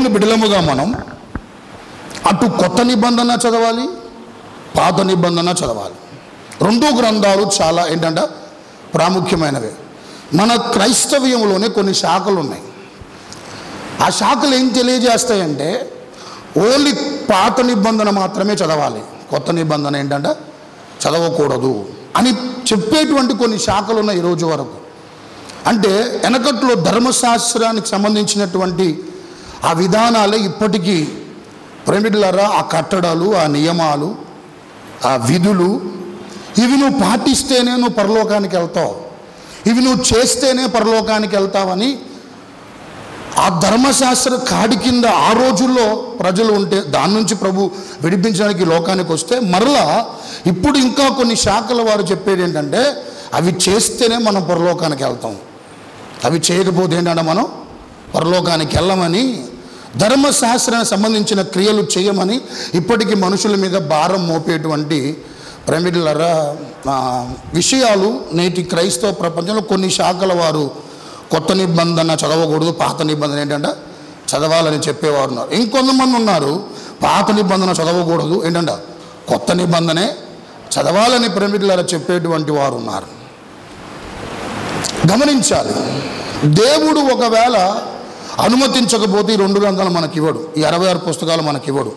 దేవుని బిడ్డలముగా మనం అటు కొత్త నిబంధన చదవాలి, పాత నిబంధన చదవాలి. రెండు గ్రంథాలు చాలా ఏంటంటే ప్రాముఖ్యమైనవి. మన క్రైస్తవ్యంలోనే కొన్ని శాఖలు ఉన్నాయి. ఆ శాఖలు ఏం తెలియజేస్తాయంటే ఓన్లీ పాత నిబంధన మాత్రమే చదవాలి, కొత్త నిబంధన ఏంటంటే చదవకూడదు అని చెప్పేటువంటి కొన్ని శాఖలు ఉన్నాయి ఈరోజు వరకు. అంటే వెనకట్లో ధర్మశాస్త్రానికి సంబంధించినటువంటి ఆ విధానాలే ఇప్పటికీ ప్రేమికులారా, ఆ కట్టడాలు, ఆ నియమాలు, ఆ విధులు, ఇవి నువ్వు పాటిస్తేనే నువ్వు పరలోకానికి వెళ్తావు, ఇవి నువ్వు చేస్తేనే పరలోకానికి వెళ్తావని ఆ ధర్మశాస్త్ర కాడి కింద ఆ రోజుల్లో ప్రజలు ఉంటే దాని నుంచి ప్రభు విడిపించడానికి లోకానికి వస్తే మరలా ఇప్పుడు ఇంకా కొన్ని శాఖల వారు చెప్పేది ఏంటంటే అవి చేస్తేనే మనం పరలోకానికి వెళ్తాం, అవి చేయకపోతే ఏంటంటే మనం పరలోకానికి వెళ్ళమని, ధర్మశాస్త్రానికి సంబంధించిన క్రియలు చేయమని ఇప్పటికీ మనుషుల మీద భారం మోపేటువంటి ప్రేమికులారా విషయాలు నేటి క్రైస్తవ ప్రపంచంలో కొన్ని శాఖల వారు కొత్త నిబంధన చదవకూడదు, పాత నిబంధన ఏంటంటే చదవాలని చెప్పేవారు ఉన్నారు. ఇంకొంతమంది ఉన్నారు పాత నిబంధన చదవకూడదు, ఏంటంటే కొత్త నిబంధనే చదవాలని ప్రేమికులారా చెప్పేటువంటి వారు ఉన్నారు. గమనించాలి, దేవుడు ఒకవేళ అనుమతించకపోతే ఈ రెండు గ్రంథాలు మనకి ఇవ్వడు, ఈ 66 పుస్తకాలు మనకి ఇవ్వడు.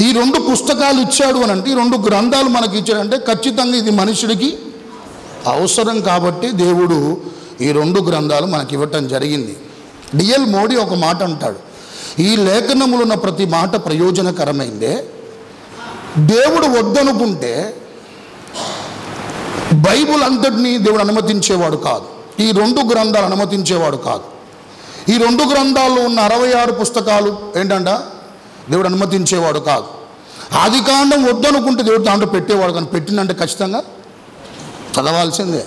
ఈ రెండు పుస్తకాలు ఇచ్చాడు అని అంటే, ఈ రెండు గ్రంథాలు మనకి ఇచ్చాడంటే ఖచ్చితంగా ఇది మనుషుడికి అవసరం కాబట్టి దేవుడు ఈ రెండు గ్రంథాలు మనకి ఇవ్వటం జరిగింది. డిఎల్ మోడీ ఒక మాట అంటాడు, ఈ లేఖనములు ఉన్న ప్రతి మాట ప్రయోజనకరమైందే, దేవుడు వద్దనుకుంటే బైబుల్ అంతటినీ దేవుడు అనుమతించేవాడు కాదు, ఈ రెండు గ్రంథాలు అనుమతించేవాడు కాదు. ఈ రెండు గ్రంథాల్లో ఉన్న 66 పుస్తకాలు ఏంటంట దేవుడు అనుమతించేవాడు కాదు. ఆదికాండం వద్దనుకుంటే దేవుడు దాంట్లో పెట్టేవాడు, కానీ పెట్టినంటే ఖచ్చితంగా చదవాల్సిందే.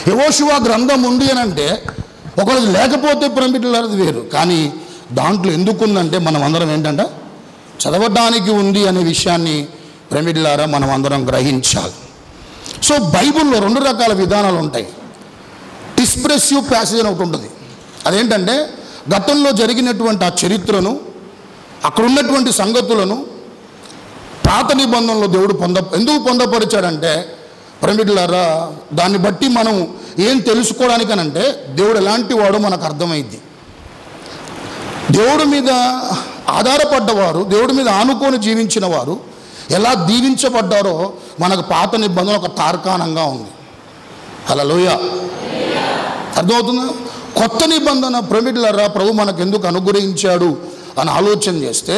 యెహోషువ గ్రంథం ఉంది అని అంటే ఒకరోజు లేకపోతే ప్రేమికులారది వేరు, కానీ దాంట్లో ఎందుకుందంటే మనం అందరం ఏంటంటే చదవడానికి ఉంది అనే విషయాన్ని ప్రేమికులారా మనం అందరం గ్రహించాలి. సో బైబిల్లో రెండు రకాల విధానాలు ఉంటాయి. డిస్ప్రెసివ్ ప్యాసేజ్ అని ఒకటి ఉంటుంది, అదేంటంటే గతంలో జరిగినటువంటి ఆ చరిత్రను, అక్కడ ఉన్నటువంటి సంగతులను పాత నిబంధనలో దేవుడు ఎందుకు పొందపరిచాడంటే ప్రేమికులారా దాన్ని బట్టి మనం ఏం తెలుసుకోవడానికనంటే దేవుడు ఎలాంటి వాడో మనకు అర్థమైంది. దేవుడి మీద ఆధారపడ్డవారు, దేవుడి మీద ఆనుకొని జీవించిన వారు ఎలా దీవించబడ్డారో మనకు పాత నిబంధన ఒక తార్కాణంగా ఉంది. హల్లెలూయా, అర్థమవుతుందా? కొత్త నిబంధన ప్రేమికులారా ప్రభు మనకు ఎందుకు అనుగ్రహించాడు అని ఆలోచన చేస్తే,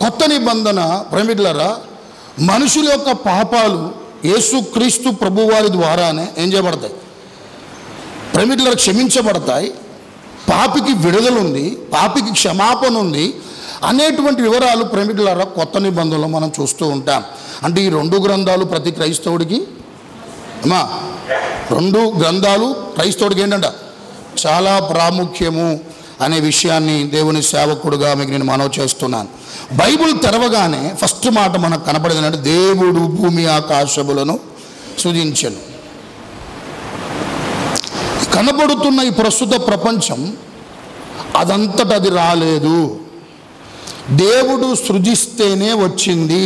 కొత్త నిబంధన ప్రేమికులారా మనుషుల యొక్క పాపాలు యేసుక్రీస్తు ప్రభువారి ద్వారానే ఏం చేయబడతాయి, ప్రేమికులారా క్షమించబడతాయి, పాపికి విడుదల ఉంది, పాపికి క్షమాపణ ఉంది అనేటువంటి వివరాలు ప్రేమికులారా కొత్త నిబంధనలో మనం చూస్తూ ఉంటాం. అంటే ఈ రెండు గ్రంథాలు ప్రతి క్రైస్తవుడికి రెండు గ్రంథాలు క్రైస్తవుడికి ఏంటంట చాలా ప్రాముఖ్యము అనే విషయాన్ని దేవుని సేవకుడుగా మీకు నేను మనవి చేస్తున్నాను. బైబిల్ తెరవగానే ఫస్ట్ మాట మనకు కనపడేది అంటే దేవుడు భూమి ఆకాశములను సృజించెను. కనబడుతున్న ఈ ప్రస్తుత ప్రపంచం అదంతటా అది రాలేదు, దేవుడు సృజిస్తేనే వచ్చింది,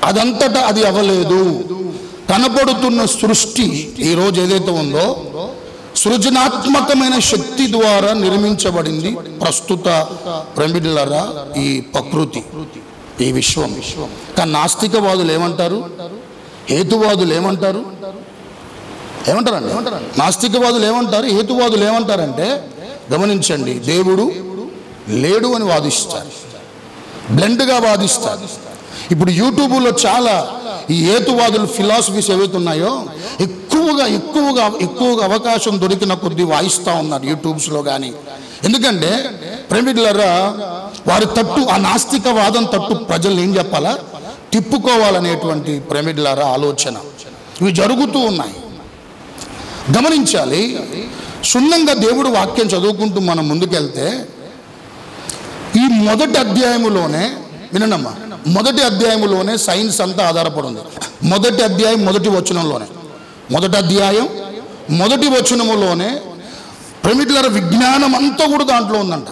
అదంతటా అది అవ్వలేదు. కనబడుతున్న సృష్టి ఈరోజు ఏదైతే ఉందో సృజనాత్మకమైన శక్తి ద్వారా నిర్మించబడింది ప్రస్తుత ప్రేమికులారా ఈ ప్రకృతి, ఈ విశ్వం. కానీ నాస్తికవాదులు ఏమంటారు, హేతువాదులు ఏమంటారు, ఏమంటారండి? నాస్తికవాదులు ఏమంటారు, హేతువాదులు ఏమంటారంటే గమనించండి, దేవుడు లేడు అని వాదిస్తారు, బ్లెండ్గా వాదిస్తారు. ఇప్పుడు యూట్యూబ్లో చాలా ఈ హేతువాదులు ఫిలాసఫీస్ ఏవైతే ఉన్నాయో ఎక్కువగా అవకాశం దొరికిన కొద్దీ వాయిస్తూ ఉన్నారు యూట్యూబ్స్లో కానీ. ఎందుకంటే ప్రేమికులారా వారి తట్టు, ఆ నాస్తికవాదం తట్టు ప్రజలు ఏం చెప్పాలా తిప్పుకోవాలనేటువంటి ప్రేమికులారా ఆలోచన ఇవి జరుగుతూ ఉన్నాయి. గమనించాలి, క్షుణ్ణంగా దేవుడు వాక్యం చదువుకుంటూ మనం ముందుకెళ్తే ఈ మొదటి అధ్యాయములోనే వినండమ్మా, మొదటి అధ్యాయములోనే సైన్స్ అంతా ఆధారపడి ఉంది. మొదటి అధ్యాయం మొదటి వచనంలోనే, మొదటి అధ్యాయం మొదటి వచనములోనే ప్రేమికులారా విజ్ఞానం అంతా కూడా దాంట్లో ఉందంట.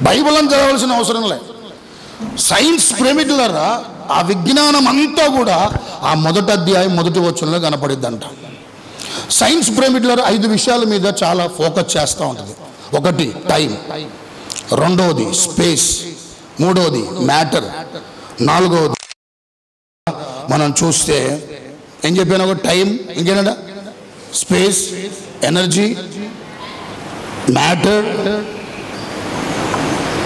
బైబిల్ అని చదవాల్సిన అవసరం లేదు. సైన్స్ ప్రేమికులారా, ఆ విజ్ఞానం అంతా కూడా ఆ మొదటి అధ్యాయం మొదటి వచనంలో కనపడిద్దంట. సైన్స్ ప్రేమికులారా 5 విషయాల మీద చాలా ఫోకస్ చేస్తూ ఉంటుంది. ఒకటి టైం, రెండవది స్పేస్, మూడవది మ్యాటర్, నాలుగవది మనం చూస్తే ఏం చెప్పాను, ఒక టైం, ఇంకేనా space, energy, matter,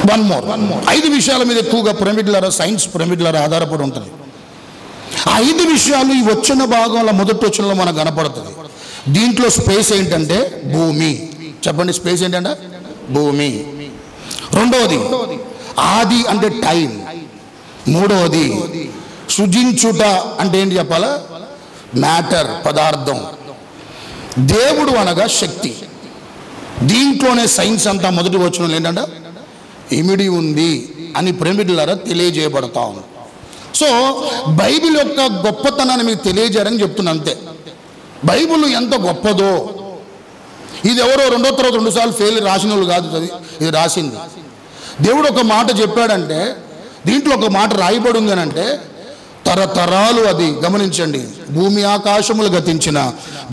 one more. 5 విషయాల మీద ఎక్కువగా పిరమిడ్ల సైన్స్ పిరమిడ్ల ఆధారపడి ఉంటుంది. ఆ 5 విషయాలు ఈ వచ్చిన భాగంలో మొదటి వచనంలో మనకు కనపడుతుంది. దీంట్లో స్పేస్ ఏంటంటే భూమి. చెప్పండి, స్పేస్ ఏంటంటే భూమి. రెండవది ఆది అంటే టైం. మూడవది సృజించుట అంటే ఏంటి చెప్పాలా, మ్యాటర్, పదార్థం. దేవుడు అనగా శక్తి. దీంట్లోనే సైన్స్ అంతా మొదటి వచనంలో ఏంటంటే ఇమిడి ఉంది అని పిరమిడ్లారా తెలియజేయబడతా ఉంది. సో బైబిల్ యొక్క గొప్పతనాన్ని మీకు తెలియజేయడానికి చెప్తున్నా అంతే. బైబిల్ ఎంత గొప్పదో, ఇది ఎవరో రెండో తరగతి 2 సార్లు ఫెయిల్ రాసిన వాళ్ళు కాదు, ఇది రాసింది. దేవుడు ఒక మాట చెప్పాడంటే, దీంట్లో ఒక మాట రాయబడి ఉంది అని అంటే తరతరాలు, అది గమనించండి, భూమి ఆకాశములు గతించిన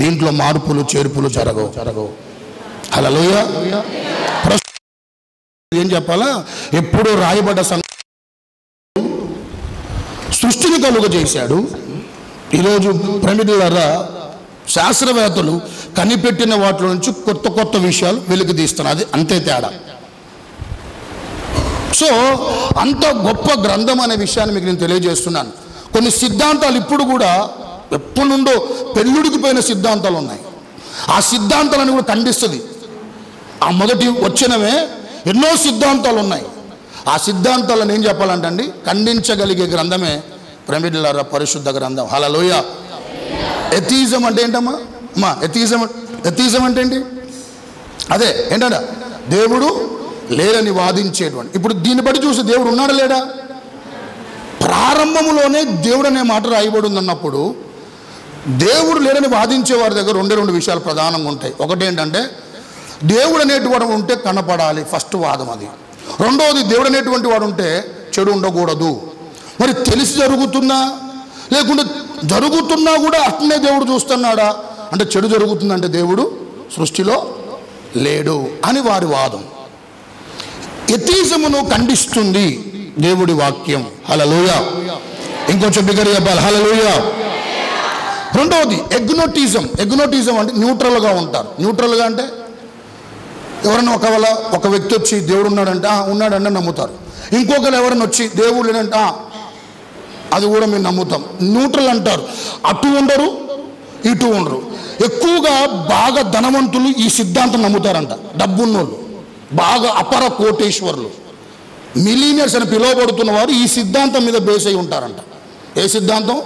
దీంట్లో మార్పులు చేర్పులు జరగవు. హల్లెలూయా. ఏం చెప్పాలా, ఎప్పుడో రాయబడ్డ సృష్టిని కలుగజేశాడు. ఈరోజు పిరమిడ్లారా శాస్త్రవేత్తలు కనిపెట్టిన వాటిలో నుంచి కొత్త కొత్త విషయాలు వెలుగు తీస్తున్నారు. అది అంతే తేడా. సో అంత గొప్ప గ్రంథం అనే విషయాన్ని మీకు నేను తెలియజేస్తున్నాను. కొన్ని సిద్ధాంతాలు ఇప్పుడు కూడా ఎప్పటి నుండో పెళ్ళుడికిపోయిన సిద్ధాంతాలు ఉన్నాయి. ఆ సిద్ధాంతాలను కూడా ఖండిస్తుంది. ఆ మొదటి వచ్చినవే ఎన్నో సిద్ధాంతాలు ఉన్నాయి. ఆ సిద్ధాంతాలను ఏం చెప్పాలంటే అండి, ఖండించగలిగే గ్రంథమే పిరమిడ్లారా పరిశుద్ధ గ్రంథం. హల్లెలూయా. ఎథియిజం అంటే ఏంటమ్మా అమ్మా, ఎథియిజం అంటే ఏంటి? అదే ఏంటంట, దేవుడు లేరని వాదించేటువంటి. ఇప్పుడు దీన్ని బట్టి చూసి దేవుడు ఉన్నాడా లేడా? ప్రారంభంలోనే దేవుడు అనే మాట రాయబడి ఉందన్నప్పుడు దేవుడు లేరని వాదించే వారి దగ్గర 2 విషయాలు ప్రధానంగా ఉంటాయి. ఒకటి ఏంటంటే దేవుడు అనేటువంటి వాడు ఉంటే కనపడాలి, ఫస్ట్ వాదం అది. రెండవది దేవుడు అనేటువంటి వాడు ఉంటే చెడు ఉండకూడదు. మరి తెలిసి జరుగుతున్నా లేకుంటే జరుగుతున్నా కూడా అట్లనే దేవుడు చూస్తున్నాడా అంటే చెడు జరుగుతుందంటే దేవుడు సృష్టిలో లేడు అని వారి వాదం. ఎథియిజమును ఖండిస్తుంది దేవుడి వాక్యం. హల్లెలూయా. ఇంకొంచెం బిగ్గరగా చెప్పాలి, హల్లెలూయా. రెండవది ఎగ్నోటిజం అంటే న్యూట్రల్గా ఉంటారు. న్యూట్రల్గా అంటే ఎవరైనా ఒకవేళ ఒక వ్యక్తి వచ్చి దేవుడు ఉన్నాడంటే ఉన్నాడంటే నమ్ముతారు. ఇంకొకరు ఎవరైనా వచ్చి దేవుడు లేదంటే అది కూడా మేము నమ్ముతాం. న్యూట్రల్ అంటారు. అటు ఉండరు, ఇటు ఉండరు. ఎక్కువగా బాగా ధనవంతులు ఈ సిద్ధాంతం నమ్ముతారంట. డబ్బున్నోళ్ళు, బాగా అపర కోటేశ్వరులు, మిలీనియర్స్ అని పిలువబడుతున్న వారు ఈ సిద్ధాంతం మీద బేస్ అయి ఉంటారంట. ఏ సిద్ధాంతం?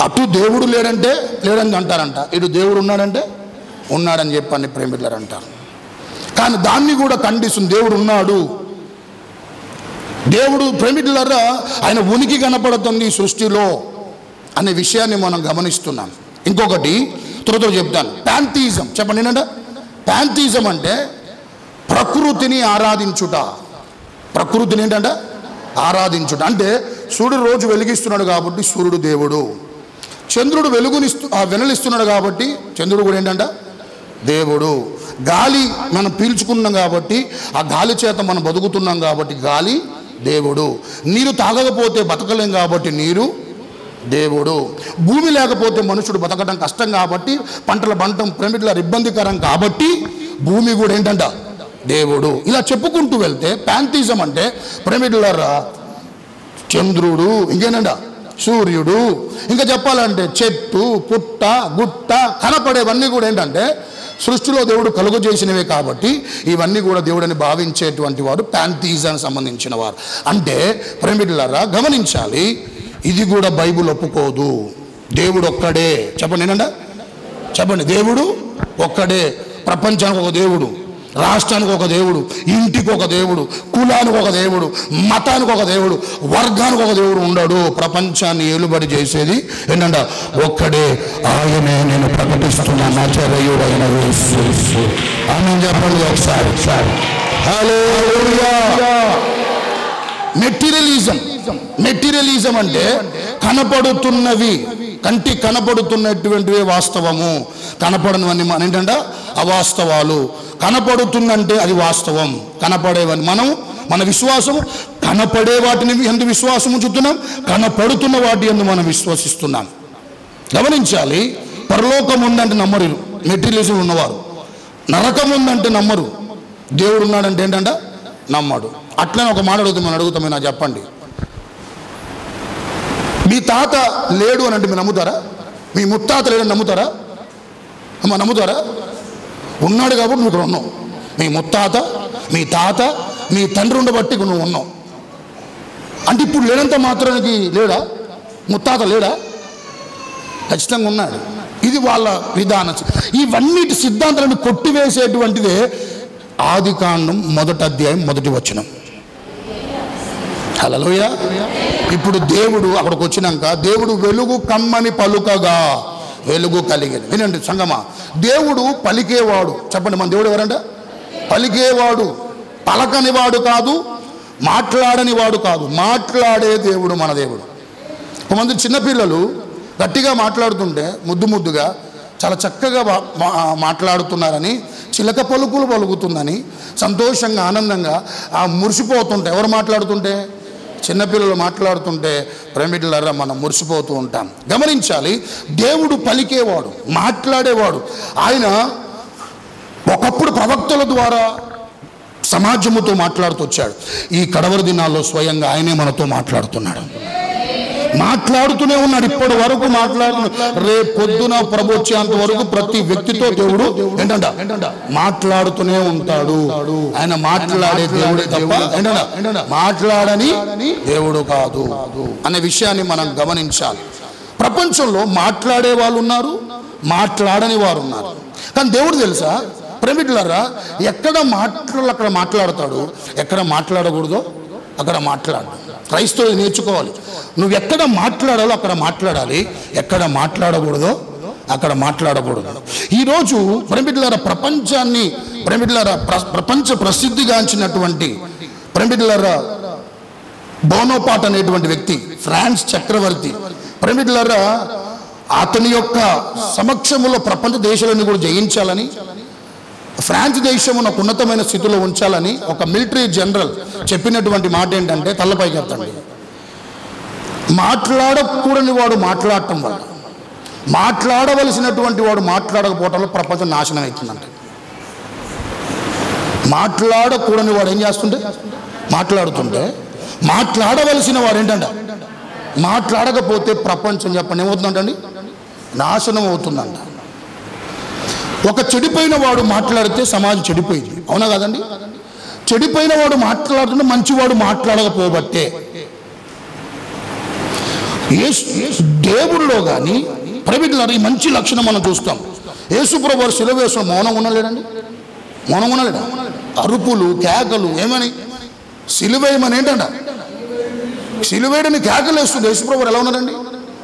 అటు దేవుడు లేడంటే లేడని అంటారంట, ఇటు దేవుడు ఉన్నాడంటే ఉన్నాడని చెప్పని ప్రేమికులు అంటారు. కానీ దాన్ని కూడా ఖండిస్తుంది. దేవుడు ఉన్నాడు, దేవుడు ప్రేమికులారా ఆయన ఉనికి కనపడుతుంది సృష్టిలో అనే విషయాన్ని మనం గమనిస్తున్నాం. ఇంకొకటి త్వరతో చెప్తాను, ప్యాంథియిజం. చెప్పండి ఏంటంటే ప్యాంథియిజం అంటే ప్రకృతిని ఆరాధించుట. ప్రకృతిని ఏంటంటే ఆరాధించుట అంటే సూర్యుడు రోజు వెలిగిస్తున్నాడు కాబట్టి సూర్యుడు దేవుడు, చంద్రుడు వెలుగునిస్తున్నాడు కాబట్టి చంద్రుడు కూడా ఏంటంట దేవుడు, గాలి మనం పీల్చుకున్నాం కాబట్టి ఆ గాలి చేత మనం బతుకుతున్నాం కాబట్టి గాలి దేవుడు, నీరు తాగకపోతే బతకలేం కాబట్టి నీరు దేవుడు, భూమి లేకపోతే మనుషుడు బతకడం కష్టం కాబట్టి పంటల పంటం పిరమిడ్ల ఇబ్బందికరం కాబట్టి భూమి కూడా ఏంటంట దేవుడు. ఇలా చెప్పుకుంటూ వెళ్తే ప్యాంథియిజం అంటే పిరమిడ్ల చంద్రుడు, ఇంకేనంట సూర్యుడు, ఇంకా చెప్పాలంటే చెట్టు పుట్ట గుట్ట కనపడేవన్నీ కూడా ఏంటంటే సృష్టిలో దేవుడు కలుగు చేసినవే కాబట్టి ఇవన్నీ కూడా దేవుడని భావించేటువంటి వారు ప్యాంథియిజానికి సంబంధించిన వారు. అంటే పిరమిడ్లారా గమనించాలి, ఇది కూడా బైబిల్ ఒప్పుకోదు. దేవుడు ఒక్కడే. చెప్పండి ఏంటంటే చెప్పండి, దేవుడు ఒక్కడే. ప్రపంచానికి ఒక దేవుడు, రాష్ట్రానికి ఒక దేవుడు, ఇంటికి ఒక దేవుడు, కులానికి ఒక దేవుడు, మతానికి ఒక దేవుడు, వర్గానికి ఒక దేవుడు ఉండడు. ప్రపంచాన్ని ఏలుబడి చేసేది ఏంటంట ఒక్కడే, ఆయనే నేను ప్రకటిస్తున్నాను ఆచార్యుడైన యేసు. ఆమేన్ చెప్పండి ఒకసారి. హల్లెలూయా. మెటీరియలిజం అంటే కనపడుతున్నవి, కంటి కనపడుతున్నటువంటివే వాస్తవము, కనపడనివన్నీ మన ఏంటంటే అవాస్తవాలు. కనపడుతుందంటే అది వాస్తవం, కనపడేవని మన విశ్వాసము కనపడే వాటిని ఎందు విశ్వాసం ఉంచుతున్నాం, కనపడుతున్న వాటి ఎందు మనం విశ్వసిస్తున్నాం. గమనించాలి, పరలోకం ఉందంటే నమ్మరు మెటీరియలిజం ఉన్నవారు, నరకం ఉందంటే నమ్మరు, దేవుడు ఉన్నాడంటే ఏంటంట నమ్మడు. అట్లనే ఒక మాట అడుగుతాం, నాకు చెప్పండి, మీ తాత లేడు అని అంటే మీరు నమ్ముతారా? మీ ముత్తాత లేడని నమ్ముతారా? అమ్మ నమ్ముతారా? ఉన్నాడు కాబట్టి నువ్వు ఇక్కడ ఉన్నావు. మీ ముత్తాత, మీ తాత, మీ తండ్రి ఉండబట్టి నువ్వు ఉన్నావు. అంటే ఇప్పుడు లేనంత మాత్రానికి లేడా? ముత్తాత లేడా? ఖచ్చితంగా ఉన్నాడు. ఇది వాళ్ళ విధానం. ఇవన్నిటి సిద్ధాంతాలను కొట్టివేసేటువంటిదే ఆదికాండం 1వ అధ్యాయం 1వ వచనం. హల్లెలూయా. ఇప్పుడు దేవుడు అక్కడికి వచ్చినాక, దేవుడు వెలుగు కమ్మని పలుకగా వెలుగు కలిగేది. వినండి సంగమా, దేవుడు పలికేవాడు. చెప్పండి, మన దేవుడు ఎవరంట? పలికేవాడు. పలకనివాడు కాదు, మాట్లాడని వాడు కాదు, మాట్లాడే దేవుడు మన దేవుడు. కొంతమంది చిన్నపిల్లలు గట్టిగా మాట్లాడుతుంటే ముద్దుగా చాలా చక్కగా మాట్లాడుతున్నారని, చిలక పలుకులు పలుకుతుందని సంతోషంగా ఆనందంగా మురిసిపోతుంటే, ఎవరు మాట్లాడుతుంటే? చిన్నపిల్లలు మాట్లాడుతుంటే ప్రేమికులారా మనం మురిసిపోతూ ఉంటాం. గమనించాలి, దేవుడు పలికేవాడు, మాట్లాడేవాడు. ఆయన ఒకప్పుడు ప్రవక్తల ద్వారా సమాజముతో మాట్లాడుతూ వచ్చాడు. ఈ కడవరి దినాల్లో స్వయంగా ఆయనే మనతో మాట్లాడుతూనే ఉన్నాడు. ఇప్పటి వరకు మాట్లాడుతున్నాడు. రేపు పొద్దున ప్రభు వచ్చేంత వరకు ప్రతి వ్యక్తితో దేవుడు ఏంటంట మాట్లాడుతూనే ఉంటాడు. ఆయన మాట్లాడే దేవుడే తప్ప మాట్లాడని దేవుడు కాదు అనే విషయాన్ని మనం గమనించాలి. ప్రపంచంలో మాట్లాడే వాళ్ళు ఉన్నారు, మాట్లాడని వారు ఉన్నారు. కానీ దేవుడు తెలుసా ప్రేమికులారా, ఎక్కడ అక్కడ మాట్లాడతాడు, ఎక్కడ మాట్లాడకూడదో అక్కడ మాట్లాడు. క్రైస్తవులు నేర్చుకోవాలి. నువ్వు ఎక్కడ మాట్లాడాలో అక్కడ మాట్లాడాలి, ఎక్కడ మాట్లాడకూడదో అక్కడ మాట్లాడకూడదు. ఈరోజు ప్రేమికులారా, ప్రపంచ ప్రసిద్ధిగాంచినటువంటి ప్రేమికులారా బోనోపాట్ అనేటువంటి వ్యక్తి, ఫ్రాన్స్ చక్రవర్తి, ప్రేమికులారా అతని యొక్క సమక్షములో ప్రపంచ దేశాలను కూడా జయించాలని, ఫ్రాన్స్ దేశం ఒక ఉన్నతమైన స్థితిలో ఉంచాలని ఒక మిలిటరీ జనరల్ చెప్పినటువంటి మాట ఏంటంటే, తలపైకి ఎత్తండి, మాట్లాడకూడని వాడు మాట్లాడటం వల్ల, మాట్లాడవలసినటువంటి వాడు మాట్లాడకపోవటంలో ప్రపంచం నాశనం అవుతుందంట. మాట్లాడకూడని వాడు ఏం చేస్తుంటే మాట్లాడుతుంటే, మాట్లాడవలసిన వాడు ఏంటంట మాట్లాడకపోతే ప్రపంచం చెప్పండి ఏమవుతుందంటండి, నాశనం అవుతుందంట. ఒక చెడిపోయిన వాడు మాట్లాడితే సమాజం చెడిపోయింది, అవునా కాదండి? చెడిపోయిన వాడు మాట్లాడుతుంటే మంచివాడు మాట్లాడకపోబట్టే. దేవుడిలో కానీ ప్రైవేట్లో ఈ మంచి లక్షణం మనం చూస్తాం. యేసుప్రభు వారు శిలువ వేసిన మౌనం ఉండలేడండి, మౌనం ఉండలేడా? అరుపులు కేకలు ఏమని సిలువేయమని ఏంటంట, సిలువేయడని కేకలు వేస్తుంది. యేసుప్రభు ఎలా ఉన్నాడండి?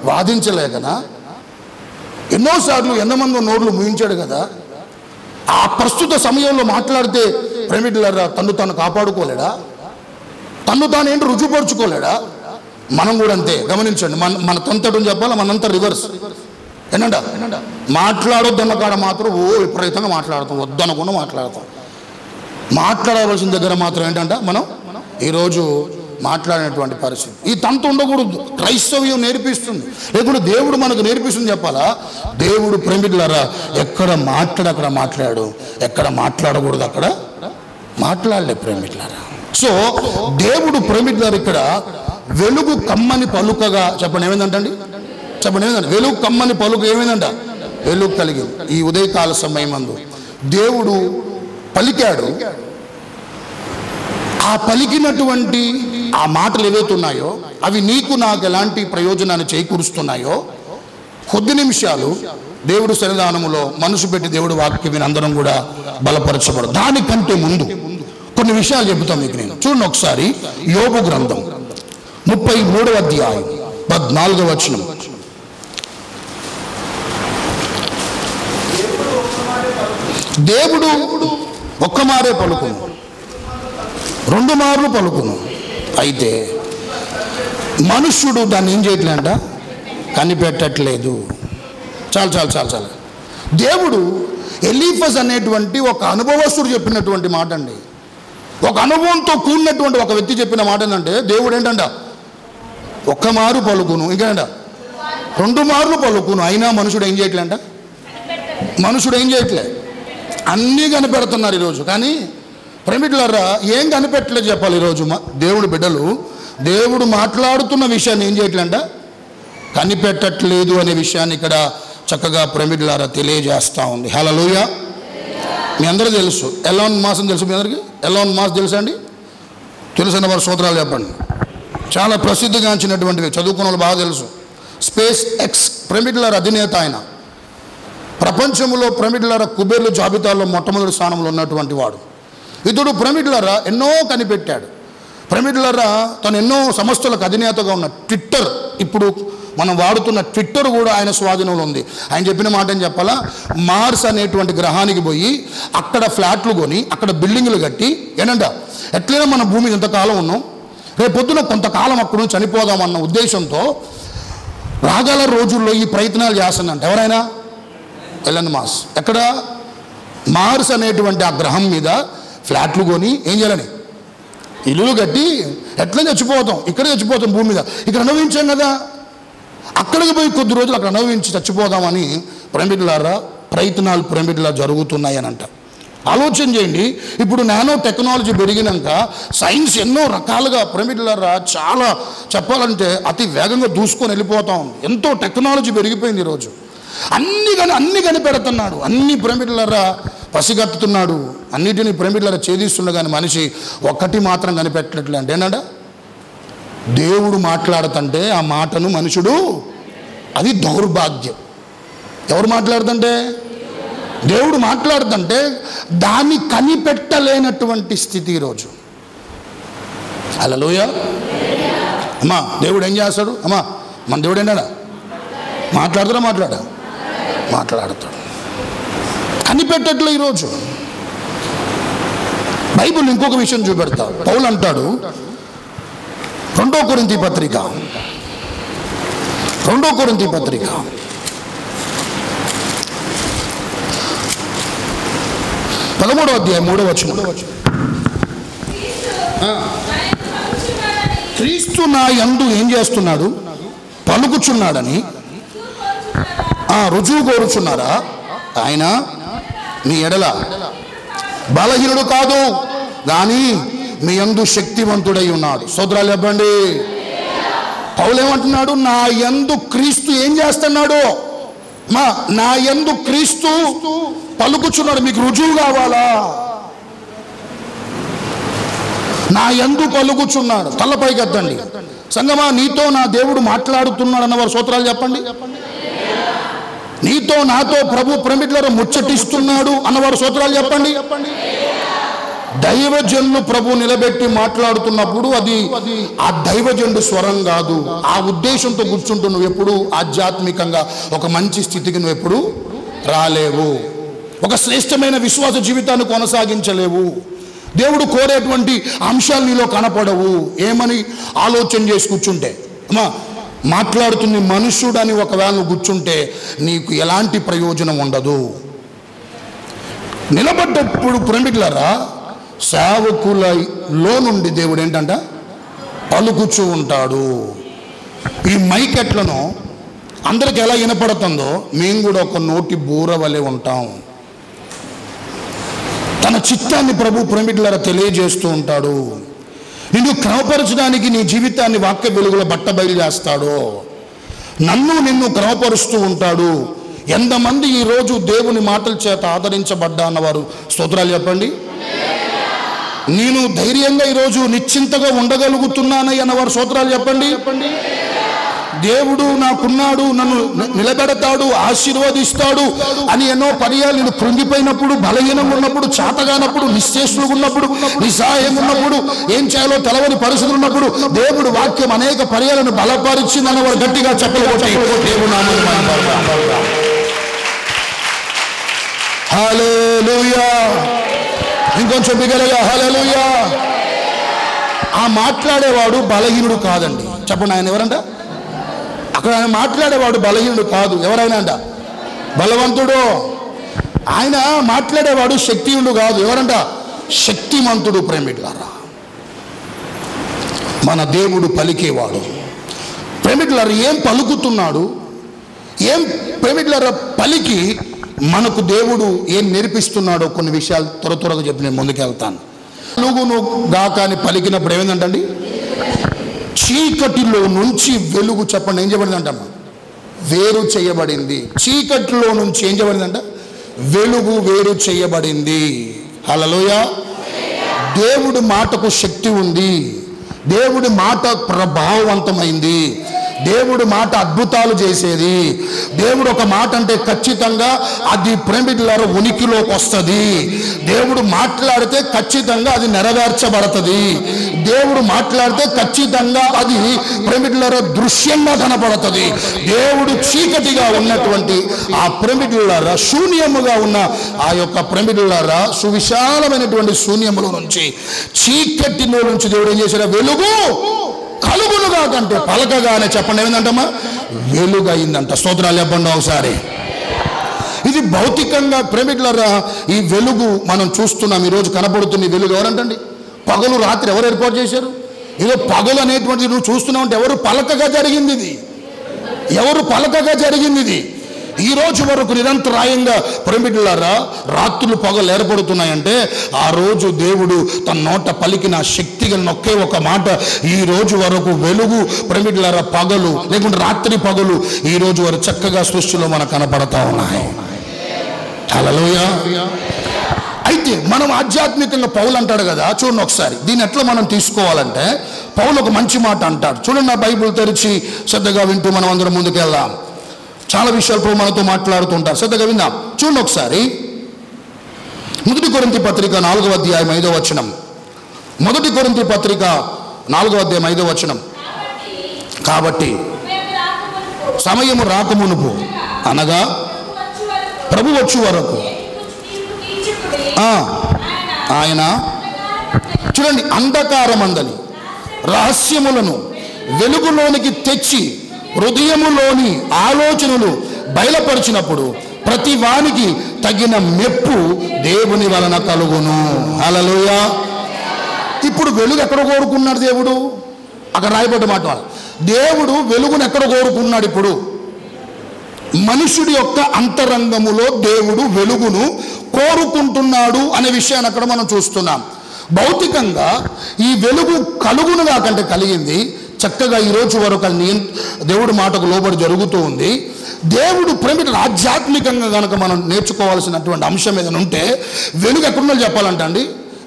వాదించలేకనా? ఎన్నోసార్లు ఎంతమంది నోర్లు ముయించాడు కదా. ఆ ప్రస్తుత సమయంలో మాట్లాడితే ప్రేమికులారా తను తాను కాపాడుకోలేడా? తను తాను ఏంటి రుజుపరుచుకోలేడా? మనం కూడా అంతే. గమనించండి, మన తొంతటం చెప్పాలి, మనంతా రివర్స్. ఏంటంట మాట్లాడొద్దన్న కాడ మాత్రం విపరీతంగా మాట్లాడతాం, వద్దనకుండా మాట్లాడతాం. మాట్లాడవలసిన దగ్గర మాత్రం ఏంటంట మనం ఈరోజు మాట్లాడినటువంటి పరిస్థితి. ఈ తంతు ఉండకూడదు. క్రైస్తవ్యం నేర్పిస్తుంది, లేకుంటే దేవుడు మనకు నేర్పిస్తుంది చెప్పాలా? దేవుడు ప్రేమికులారా ఎక్కడ అక్కడ మాట్లాడు, ఎక్కడ మాట్లాడకూడదు అక్కడ మాట్లాడలే ప్రేమికులారా. సో దేవుడు ప్రేమికులారు ఇక్కడ వెలుగు కమ్మని పలుకగా, చెప్పండి ఏమైందంటండి, చెప్పండి ఏమైందంటే వెలుగు కమ్మని పలుక ఏమైందంట, వెలుగు కలిగింది. ఈ ఉదయకాల సమయమందు దేవుడు పలికాడు. ఆ పలికినటువంటి ఆ మాటలు ఏవైతే ఉన్నాయో అవి నీకు నాకు ఎలాంటి ప్రయోజనాన్ని చేకూరుస్తున్నాయో కొద్ది నిమిషాలు దేవుడు సన్నిధానములో మనసు పెట్టి దేవుడు వాక్యం విని అందరం కూడా బలపరచబడు. దానికంటే ముందు కొన్ని విషయాలు చెబుతాం మీకు. నేను చూడండి ఒకసారి యోబు గ్రంథం 33వ అధ్యాయం 14వ వచనం. దేవుడు ఒక్క మారే పలుకును, 2 మార్లు పలుకును, అయితే మనుష్యుడు దాన్ని ఏం చేయట్లేదంట, కనిపెట్టట్లేదు. చాలు చాలు చాలు చాలు. దేవుడు ఎలీఫజ్ అనేటువంటి ఒక అనుభవస్తుడు చెప్పినటువంటి మాట అండి. ఒక అనుభవంతో కూడినటువంటి ఒక వ్యక్తి చెప్పిన మాట ఏంటంటే, దేవుడు ఏంటంట, ఒక్క మారు పలుకును, ఇంకేంట 2 మార్లు పలుకును, అయినా మనుషుడు ఏం చేయట్లేంట, మనుషుడు ఏం చేయట్లే. అన్నీ కనిపెడుతున్నారు ఈరోజు. కానీ ప్రేమికులారా, ఏం కనిపెట్టలేదు చెప్పాలి ఈరోజు దేవుడు బిడ్డలు. దేవుడు మాట్లాడుతున్న విషయాన్ని ఏం చేయట్లేంట, కనిపెట్టట్లేదు అనే విషయాన్ని ఇక్కడ చక్కగా ప్రేమికులారా తెలియజేస్తూ ఉంది. హల్లెలూయా. మీ అందరూ తెలుసు ఎలాన్ మాస్ అని తెలుసు, మీ అందరికీ ఎలాన్ మాస్ తెలుసా అండి? తెలుసన్న వారు స్తోత్రాలు చెప్పండి. చాలా ప్రసిద్ధిగాంచినటువంటివి, చదువుకున్న వాళ్ళు బాగా తెలుసు. స్పేస్ ఎక్స్ ప్రేమికులారా అధినేత ఆయన. ప్రపంచంలో ప్రేమికులారా కుబేర్ల జాబితాలో మొట్టమొదటి స్థానంలో ఉన్నటువంటి వాడు ఇతడు. ప్రేమికులారా ఎన్నో కనిపెట్టాడు. ప్రేమికులారా తను ఎన్నో సంస్థలకు అధినేతగా ఉన్న ట్విట్టర్, ఇప్పుడు మనం వాడుతున్న ట్విట్టర్ కూడా ఆయన స్వాధీనంలో ఉంది. ఆయన చెప్పిన మాట ఏం చెప్పాలా, మార్స్ అనేటువంటి గ్రహానికి పోయి అక్కడ ఫ్లాట్లు కొని అక్కడ బిల్డింగులు కట్టి ఏంటంట, ఎట్లయినా మన భూమి మీద ఎంతకాలం ఉన్నాం, రేపు పొద్దున కొంతకాలం అక్కడ నుంచి చనిపోదామన్న ఉద్దేశంతో రాగల రోజుల్లో ఈ ప్రయత్నాలు చేస్తుందంట. ఎవరైనా ఎలాన్ మాస్ ఎక్కడ మార్స్ అనేటువంటి ఆ గ్రహం మీద ఫ్లాట్లు కొని ఏం చేయాలని, ఇల్లులు కట్టి ఎట్లా చచ్చిపోతాం, ఇక్కడే చచ్చిపోతాం భూమి మీద, ఇక్కడ అనుభవించాం కదా, అక్కడికి పోయి కొద్ది రోజులు అక్కడ అనుభవించి చచ్చిపోదామని ప్రేమికులారా ప్రయత్నాలు ప్రేమికులా జరుగుతున్నాయి అని అంట. ఆలోచన చేయండి. ఇప్పుడు నానో టెక్నాలజీ పెరిగినాక సైన్స్ ఎన్నో రకాలుగా ప్రేమికులారా చాలా చెప్పాలంటే అతి వేగంగా దూసుకొని వెళ్ళిపోతా ఉంది. ఎంతో టెక్నాలజీ పెరిగిపోయింది ఈరోజు. అన్ని కనిపెడుతున్నాడు, అన్ని ప్రేమికులారా పసిగట్టుతున్నాడు, అన్నిటినీ ప్రేమికులారా ఛేదిస్తున్నాడు. కానీ మనిషి ఒక్కటి మాత్రం కనిపెట్టట్లే అంటే ఏంటంటే, దేవుడు మాట్లాడుతుంటే ఆ మాటను మనుషుడు, అది దౌర్భాగ్యం. ఎవరు మాట్లాడుతుంటే, దేవుడు మాట్లాడుతుంటే దాన్ని కనిపెట్టలేనటువంటి స్థితి ఈరోజు. హల్లెలూయా. అమ్మా దేవుడు ఏం చేస్తాడు, అమ్మా మన దేవుడు ఏంటన్నా మాట్లాడతాడా, మాట్లాడతాడు, కనిపెట్టట్లే ఈరోజు. బైబిల్ ఇంకొక విషయం చూపెడతా. పౌలు అంటాడు 2 కొరింథీ పత్రిక 13వ అధ్యాయం 3వ వచనం, క్రీస్తు నా యందు ఏం చేస్తున్నాడు, పలుకుచున్నాడని రుజువు కోరుచున్నారా, ఆయన మీ ఎడల బలహీనుడు కాదు కానీ మీ యందు శక్తివంతుడై ఉన్నాడు. స్తోత్రాలు చెప్పండి. పౌలు ఏమంటున్నాడు, నా యందు క్రీస్తు ఏం చేస్తున్నాడు, నా యందు క్రీస్తు పలుకుచున్నాడు. మీకు రుజువు కావాలా, నా యందు పలుకుచున్నాడు. తలపైకి ఎత్తండి సంగమా. నీతో నా దేవుడు మాట్లాడుతున్నాడు అన్నవారు స్తోత్రాలు చెప్పండి. నీతో నాతో ప్రభు ప్రేమికులను ముచ్చటిస్తున్నాడు అన్నవారు స్తోత్రాలు చెప్పండి. దైవజనులు ప్రభు నిలబెట్టి మాట్లాడుతున్నప్పుడు అది ఆ దైవజనుడు స్వరం కాదు. ఆ ఉద్దేశంతో కూర్చుంటూ నువ్వు ఎప్పుడు ఆధ్యాత్మికంగా ఒక మంచి స్థితికి నువ్వు ఎప్పుడు రాలేవు, ఒక శ్రేష్టమైన విశ్వాస జీవితాన్ని కొనసాగించలేవు. దేవుడు కోరేటువంటి అంశాలు నీలో కనపడవు. ఏమని ఆలోచన చేసి కూర్చుంటే, అమ్మా మాట్లాడుతున్న మనుష్యుడని ఒకవేళ నువ్వు కూర్చుంటే నీకు ఎలాంటి ప్రయోజనం ఉండదు. నిలబడ్డప్పుడు ప్రేమికులారా సేవకులలో నుండి దేవుడు ఏంటంట పలుకుచూ ఉంటాడు. ఈ మైక్ ఎట్లనో అందరికి ఎలా వినపడుతుందో మేము కూడా ఒక నోటి బూర వలె ఉంటాం. తన చిత్తాన్ని ప్రభు ప్రేమికులారా తెలియజేస్తూ ఉంటాడు. నిన్ను క్రమపరచడానికి నీ జీవితాన్ని వాక్య వెలుగులో బట్టబయలు చేస్తాడు. నిన్ను క్రమపరుస్తూ ఉంటాడు. ఎంతమంది ఈరోజు దేవుని మాటల చేత ఆదరించబడ్డా అన్నవారు స్తోత్రాలు చెప్పండి. నేను ధైర్యంగా ఈరోజు నిశ్చింతగా ఉండగలుగుతున్నానని అన్నవారు స్తోత్రాలు చెప్పండి. దేవుడు నాకున్నాడు, నన్ను నిలబెడతాడు, ఆశీర్వదిస్తాడు అని ఎన్నో పర్యాలు నేను కృంగిపోయినప్పుడు, బలహీనంగా ఉన్నప్పుడు, చాతగానప్పుడు, నిశ్చేష్టులుగా ఉన్నప్పుడు, నిస్సహాయం ఉన్నప్పుడు, ఏం చేయాలో తెలవని పరిస్థితులు ఉన్నప్పుడు దేవుడు వాక్యం అనేక పర్యాలను బలపరిచిందన్న వారు గట్టిగా చెప్పలేకపోతే దేవుడు నామమున మహిమపరచబడును. హల్లెలూయా. ఇంకొంచెం బిగ్గరగా హల్లెలూయా. ఆ మాట్లాడేవాడు బలహీనుడు కాదండి. చెప్పండి, ఆయన ఎవరంట? అక్కడ ఆయన మాట్లాడేవాడు బలహీనుడు కాదు. ఎవరైనా అంట? బలవంతుడు. ఆయన మాట్లాడేవాడు శక్తియుడు కాదు. ఎవరంట? శక్తిమంతుడు. ప్రేమికులారా, మన దేవుడు పలికేవాడు. ప్రేమికులారా, ఏం పలుకుతున్నాడు? ఏం ప్రేమికులారా పలికి మనకు దేవుడు ఏం నేర్పిస్తున్నాడో కొన్ని విషయాలు త్వరగా చెప్పి నేను ముందుకెళ్తాను. వెలుగును గాక అని పలికినప్పుడు ఏమైందంటండి? చీకటిలో నుంచి వెలుగు, చెప్పండి, ఏం చేయబడిందంటమ్మా? వేరు చేయబడింది. చీకటిలో నుంచి ఏం చేయబడిందంట? వెలుగు వేరు చేయబడింది. హల్లెలూయా. దేవుడి మాటకు శక్తి ఉంది. దేవుడి మాట ప్రభావవంతమైంది. దేవుడి మాట అద్భుతాలు చేసేది. దేవుడు ఒక మాట అంటే ఖచ్చితంగా అది ప్రేమికులారా ఉనికిలోకి వస్తుంది. దేవుడు మాట్లాడితే ఖచ్చితంగా అది నెరవేర్చబడుతుంది. దేవుడు మాట్లాడితే ఖచ్చితంగా అది ప్రేమికులారా దృశ్యంగా కనపడుతుంది. దేవుడు చీకటిగా ఉన్నటువంటి ఆ ప్రేమికులారా, శూన్యముగా ఉన్న ఆ యొక్క ప్రేమికులారా, సువిశాలమైనటువంటి శూన్యముల నుంచి, చీకటిలో నుంచి దేవుడు ఏం చేశాడు? వెలుగు కలుగునుగా కంటే పలకగానే, చెప్పండి, ఏమైందంటమ్మా? వెలుగైందంట. స్తోత్రాలు చెప్పండి ఒకసారి. ఇది భౌతికంగా ప్రేమికులారా ఈ వెలుగు మనం చూస్తున్నాం. ఈరోజు కనపడుతున్న ఈ వెలుగు ఎవరంటండి? పగలు రాత్రి ఎవరు ఏర్పాటు చేశారు? ఏదో పగలు అనేటువంటిది నువ్వు చూస్తున్నావు అంటే ఎవరు పలకగా జరిగింది ఇది? ఎవరు పలకగా జరిగింది ఇది? ఈ రోజు వరకు నిరంతరాయంగా ప్రేమికులారా రాత్రులు పగలు ఏర్పడుతున్నాయంటే ఆ రోజు దేవుడు తన నోట పలికిన శక్తిగా నొక్కే ఒక మాట ఈ రోజు వరకు వెలుగు ప్రేమికులారా పగలు లేకుంటే రాత్రి పగలు ఈ రోజు వరకు చక్కగా సృష్టిలో మనకు కనపడతా ఉన్నాయి. హల్లెలూయా. అయితే మనం ఆధ్యాత్మికంగా పౌలు అంటాడు కదా, చూడండి ఒకసారి దీన్ని ఎట్లా మనం తీసుకోవాలంటే, పౌలు ఒక మంచి మాట అంటాడు. చూడండి, నా బైబిల్ తెరిచి శ్రద్ధగా వింటూ మనం అందరం ముందుకెళ్దాం. చాలా విషయాలు ప్రభు మనతో మాట్లాడుతుంటారు. శ్రద్ధగా విందాం. చూడండి ఒకసారి, 1 కొరింథీ పత్రిక 4వ అధ్యాయం 5వ వచనం. 1 కొరింథీ పత్రిక 4వ అధ్యాయం 5వ వచనం. కాబట్టి సమయము రాకమునుపు, అనగా ప్రభు వచ్చు వరకు ఆయన, చూడండి, అంధకారమందని రహస్యములను వెలుగులోనికి తెచ్చి హృదయములోని ఆలోచనలు బయలుపరిచినప్పుడు ప్రతి వానికి తగిన మెప్పు దేవుని వలన కలుగును. హల్లెలూయా. ఇప్పుడు వెలుగు ఎక్కడ కోరుకున్నాడు దేవుడు? అక్కడ రాయబడ్డ మాట, దేవుడు వెలుగును ఎక్కడ కోరుకున్నాడు? ఇప్పుడు మనుషుడి యొక్క అంతరంగములో దేవుడు వెలుగును కోరుకుంటున్నాడు అనే విషయాన్ని అక్కడ మనం చూస్తున్నాం. భౌతికంగా ఈ వెలుగు కలుగునుగా కంటే కలిగింది చక్కగా ఈ రోజు వరకు దేవుడి మాటకు లోబడి జరుగుతూ ఉంది. దేవుడు ప్రేమికులు ఆధ్యాత్మికంగా కనుక మనం నేర్చుకోవాల్సినటువంటి అంశం ఏదైనా ఉంటే వెలుగు ఎక్కడున్నా చెప్పాలంట అండి,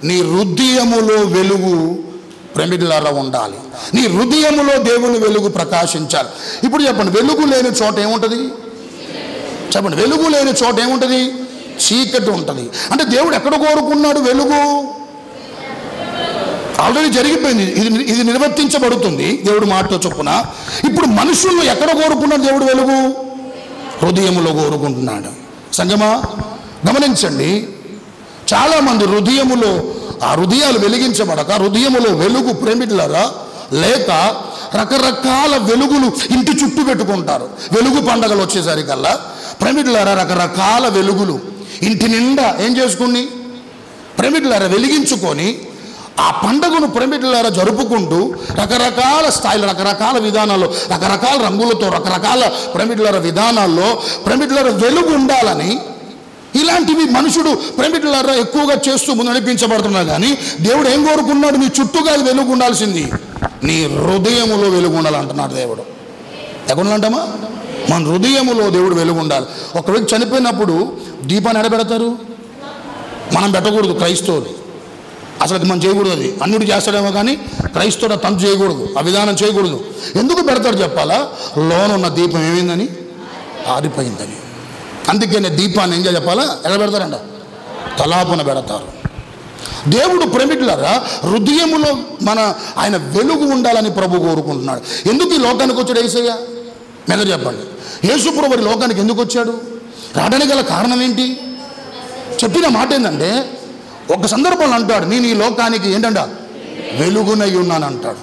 నీ హృదయములో వెలుగు ప్రేమికులారా ఉండాలి. నీ హృదయములో దేవుని వెలుగు ప్రకాశించాలి. ఇప్పుడు చెప్పండి, వెలుగు లేని చోట ఏముంటుంది? చెప్పండి, వెలుగు లేని చోట ఏముంటుంది? చీకటి ఉంటుంది. అంటే దేవుడు ఎక్కడ కోరుకున్నాడు వెలుగు? ఆల్రెడీ జరిగిపోయింది. ఇది నిర్వర్తించబడుతుంది దేవుడు మాటతో చొప్పున. ఇప్పుడు మనుషులను ఎక్కడ కోరుకున్నాడు దేవుడు వెలుగు? హృదయములో కోరుకుంటున్నాడు. సంగమా గమనించండి, చాలామంది హృదయములో ఆ హృదయాలు వెలిగించబడక హృదయములో వెలుగు ప్రేమికులారా లేక రకరకాల వెలుగులు ఇంటి చుట్టూ పెట్టుకుంటారు. వెలుగు పండగలు వచ్చేసరికల్లా ప్రేమికులారా రకరకాల వెలుగులు ఇంటి నిండా ఏం చేసుకుని ప్రేమికులారా వెలిగించుకొని ఆ పండుగను ప్రేమికులారా జరుపుకుంటూ రకరకాల స్థాయిలో, రకరకాల విధానాల్లో, రకరకాల రంగులతో, రకరకాల ప్రేమికులారా విధానాల్లో ప్రేమికులారా వెలుగు ఉండాలని ఇలాంటివి మనుషుడు ప్రేమికులారా ఎక్కువగా చేస్తూ ముందు నడిపించబడుతున్నాడు. కానీ దేవుడు ఏం కోరుకున్నాడు? నీ చుట్టూగా వెలుగు ఉండాల్సింది, నీ హృదయములో వెలుగు ఉండాలంటున్నాడు దేవుడు. ఎక్కడుంటామా? మన హృదయములో దేవుడు వెలుగు ఉండాలి. ఒక వ్యక్తి చనిపోయినప్పుడు దీపాన్ని ఎడబెడతారు, మనం పెట్టకూడదు. క్రైస్తవులు అసలు అది మనం చేయకూడదు. అది అన్యుడు చేస్తాడేమో కానీ క్రైస్తవుడు తంతు చేయకూడదు, ఆ విధానం చేయకూడదు. ఎందుకు పెడతాడు చెప్పాలా? లోనున్న దీపం ఏమైందని? ఆరిపోయిందని. అందుకనే దీపాన్ని ఏం చెప్పాలా? ఎలా పెడతారంట? తలాపున పెడతారు. దేవుడు ప్రేమికులారా హృదయములో ఆయన వెలుగు ఉండాలని ప్రభు కోరుకుంటున్నాడు. ఎందుకు ఈ లోకానికి వచ్చాడు యేసయ్య? మెదడు చెప్పండి. యేసు ప్రభువు లోకానికి ఎందుకు వచ్చాడు? రావడానికి గల కారణం ఏంటి? చెప్పిన మాట ఏంటంటే, ఒక సందర్భంలో అంటాడు, నేను ఈ లోకానికి ఏంటంట వెలుగునై ఉన్నాను అంటాడు.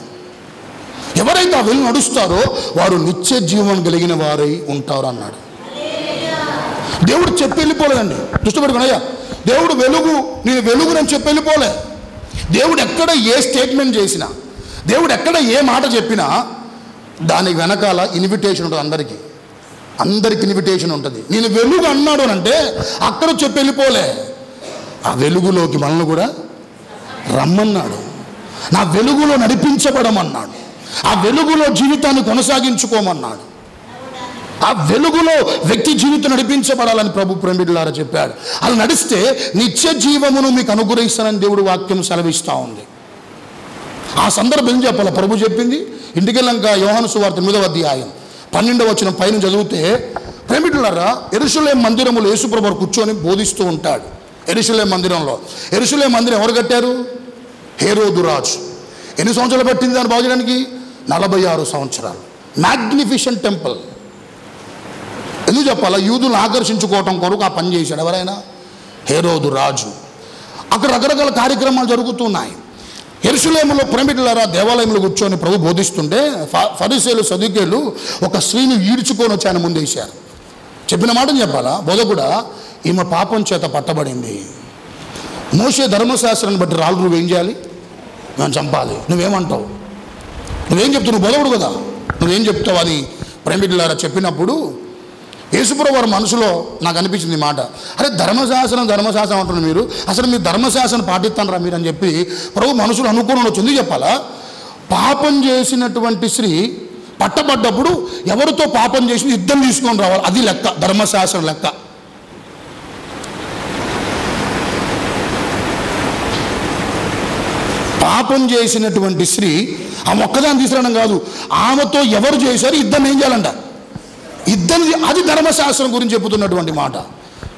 ఎవరైతే ఆ వెలుగు నడుస్తారో వారు నిత్య జీవం కలిగిన వారై ఉంటారు అన్నాడు. దేవుడు చెప్పి వెళ్ళిపోలేదండి. దృష్టి పెట్టుకున్నాయా, దేవుడు వెలుగు, నేను వెలుగునని చెప్పి వెళ్ళిపోలే. దేవుడు ఎక్కడ ఏ స్టేట్మెంట్ చేసినా, దేవుడు ఎక్కడ ఏ మాట చెప్పినా దానికి వెనకాల ఇన్విటేషన్ ఉంటుంది. అందరికి ఇన్విటేషన్ ఉంటుంది. నేను వెలుగు అన్నాడు అని అంటే అక్కడ చెప్పి వెళ్ళిపోలే, ఆ వెలుగులోకి మనల్ని కూడా రమ్మన్నాడు. నా వెలుగులో నడిపించబడమన్నాడు. ఆ వెలుగులో జీవితాన్ని కొనసాగించుకోమన్నాడు. ఆ వెలుగులో వ్యక్తి జీవితం నడిపించబడాలని ప్రభు ప్రేమికులారా చెప్పాడు. అలా నడిస్తే నిత్య జీవమును మీకు అనుగ్రహిస్తానని దేవుడు వాక్యం సెలవిస్తూ ఉంది. ఆ సందర్భం ఏం చెప్పాలి? ప్రభు చెప్పింది ఇంటికెళ్ళాక యోహాను సువార్త 8వ అధ్యాయం 12వ వచనం పైన చదివితే, ప్రేమికులారా యెరూషలేము మందిరములో యేసుప్రభు కూర్చొని బోధిస్తూ ఉంటాడు. యెరూషలేము మందిరంలో, యెరూషలేము మందిరం ఎవరు కట్టారు? హేరోదు రాజు. ఎన్ని సంవత్సరాలు పట్టింది దాన్ని బాగు చేయడానికి? 46 సంవత్సరాలు. Magnificent temple. ఎందుకు చెప్పాలా? యూదులను ఆకర్షించుకోవటం కొరకు ఆ పని చేశాడు. ఎవరైనా? హేరోదు రాజు. అక్కడ రకరకాల కార్యక్రమాలు జరుగుతున్నాయి. యెరూషలేములో ప్రేమికులారా దేవాలయంలో కూర్చొని ప్రభు బోధిస్తుంటే ఫరిసేలు సదుకేలు ఒక స్త్రీని ఈడ్చుకొని వచ్చి ఆయన ముందేశారు. చెప్పిన మాటని చెప్పాలా? బోధకుడా, ఈమె పాపం చేత పట్టబడింది. మోషే ధర్మశాస్త్రాన్ని బట్టి రాళ్ళు నువ్వేం చేయాలి? మేము చంపాలి. నువ్వేమంటావు? నువ్వేం చెప్తావు? నువ్వు బోధకుడు కదా, నువ్వేం చెప్తావు అని ప్రేమికులారా చెప్పినప్పుడు యేసుప్రభు వారి మనసులో నాకు అనిపించింది మాట, అరే ధర్మశాస్త్రం అంటున్నారు మీరు, అసలు మీరు ధర్మశాస్త్రం పాటిస్తానరా మీరు అని చెప్పి ప్రభు మనసులో అనుకోవడం వచ్చింది. చెప్పాలా? పాపం చేసినటువంటి స్త్రీ పట్టబడ్డప్పుడు ఎవరితో పాపం చేసి యుద్ధం తీసుకొని రావాలి, అది లెక్క, ధర్మశాస్త్రం లెక్క. పాపం చేసినటువంటి స్త్రీ ఆ మొక్కదాన్ని తీసుకురావడం కాదు, ఆమెతో ఎవరు చేశారు యుద్ధం ఏం చేయాలంట, యుద్ధం, అది ధర్మశాస్త్రం గురించి చెబుతున్నటువంటి మాట.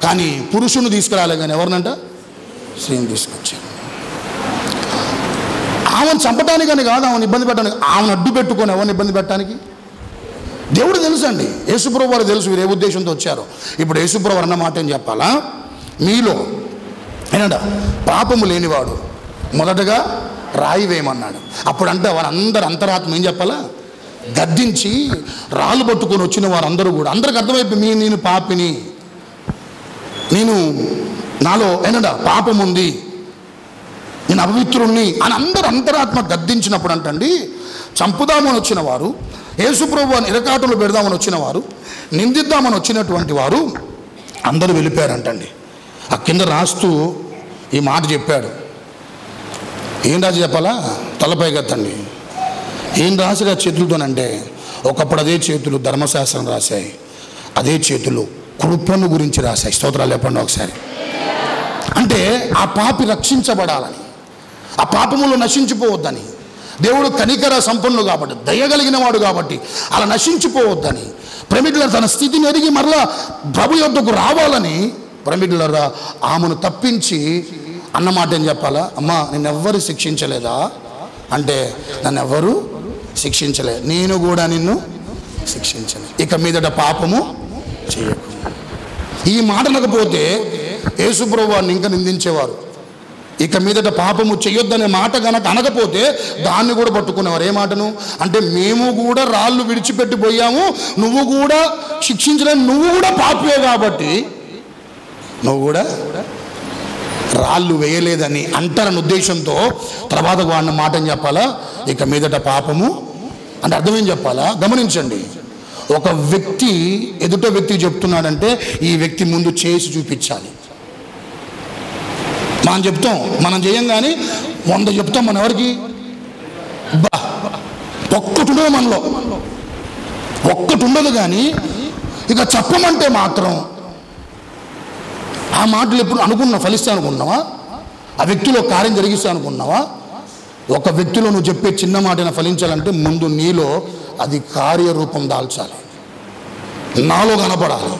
కానీ పురుషుని తీసుకురాలే, కానీ ఎవరినంట? స్త్రీని తీసుకొచ్చారు. ఆమెను చంపడానికని కాదు, ఆమెను ఇబ్బంది పెట్టడానికి, ఆమెను అడ్డు పెట్టుకొని ఎవరిని ఇబ్బంది పెట్టడానికి దేవుడు తెలుసు అండి. యేసుప్రభు వారు తెలుసు వీరు ఏ ఉద్దేశంతో వచ్చారో. ఇప్పుడు యేసుప్రభు వారు అన్న మాట ఏం చెప్పాలా? మీలో ఏనంట పాపము లేనివాడు మొదటగా రాయి వేయమన్నాడు. అప్పుడంటే వారందరూ అంతరాత్మ ఏం చెప్పాలా? గద్దించి రాళ్ళు పట్టుకొని వచ్చిన వారందరూ కూడా అందరికి అర్థమైపోయి నేను పాపిని, నేను నాలో ఏనంట పాపం ఉంది, నేను అపవిత్రుణ్ణి అని అందరూ అంతరాత్మ గద్దించినప్పుడు అంటండి, చంపుదామని వచ్చిన వారు, యేసుప్రభు అని ఇరకాటంలో పెడదామని వచ్చిన వారు, నిందిద్దామని వచ్చినటువంటి వారు అందరూ వెళ్ళిపోయారంటండి. ఆ కింద రాస్తూ ఈ మాట చెప్పాడు. ఏం రాసి చెప్పాలా? తలపై గత్తండి. ఏం రాసిగా చేతులతోనంటే, ఒకప్పుడు అదే చేతులు ధర్మశాస్త్రం రాశాయి, అదే చేతులు కృపను గురించి రాశాయి. స్తోత్రాలు చెప్పండి ఒకసారి. అంటే ఆ పాపి రక్షించబడాలని, ఆ పాపములో నశించిపోవద్దని, దేవుడు కనికర సంపన్నుడు కాబట్టి, దయగలిగిన వాడు కాబట్టి అలా నశించిపోవద్దని, ప్రేమికుల తన స్థితిని ఎరిగి మరలా ప్రభు యొద్దకు రావాలని ప్రేమికులరా ఆమెను తప్పించి అన్నమాట ఏం చెప్పాలా? అమ్మా నిన్నెవ్వరు శిక్షించలేదా అంటే, నన్నెవ్వరు శిక్షించలే, నేను కూడా నిన్ను శిక్షించను, ఇక మీదట పాపము చేయకు. ఈ మాట అనకపోతే యేసుప్రభు వారిని ఇంకా నిందించేవారు. ఇక మీదట పాపము చేయొద్దనే మాట కనుక అనకపోతే దాన్ని కూడా పట్టుకునేవారు. ఏ మాటను అంటే, మేము కూడా రాళ్ళు విడిచిపెట్టిపోయాము, నువ్వు కూడా శిక్షించలేని, నువ్వు కూడా పాపే కాబట్టి నువ్వు కూడా రాళ్ళు వేయలేదని అంటారని ఉద్దేశంతో తర్వాత వాడిన మాట ఏం చెప్పాలా? ఇక మీదట పాపము అంటే అర్థం ఏం చెప్పాలా? గమనించండి. ఒక వ్యక్తి ఎదుట వ్యక్తి చెప్తున్నాడంటే ఈ వ్యక్తి ముందు చేసి చూపించాలి. మనం చెప్తాం, మనం చేయం, కానీ 100 చెప్తాం. మనం ఎవరికి? ఒక్కటి ఉండదు మనలో, ఒక్కటి ఉండదు. కానీ ఇక చెప్పమంటే మాత్రం ఆ మాటలు ఎప్పుడు అనుకున్నా ఫలిస్తా అనుకున్నావా? ఆ వ్యక్తిలో కార్యం జరిగిస్తా అనుకున్నావా? ఒక వ్యక్తిలో నువ్వు చెప్పే చిన్న మాటను ఫలించాలంటే ముందు నీలో అది కార్యరూపం దాల్చాలి, నాలో కనపడాలి.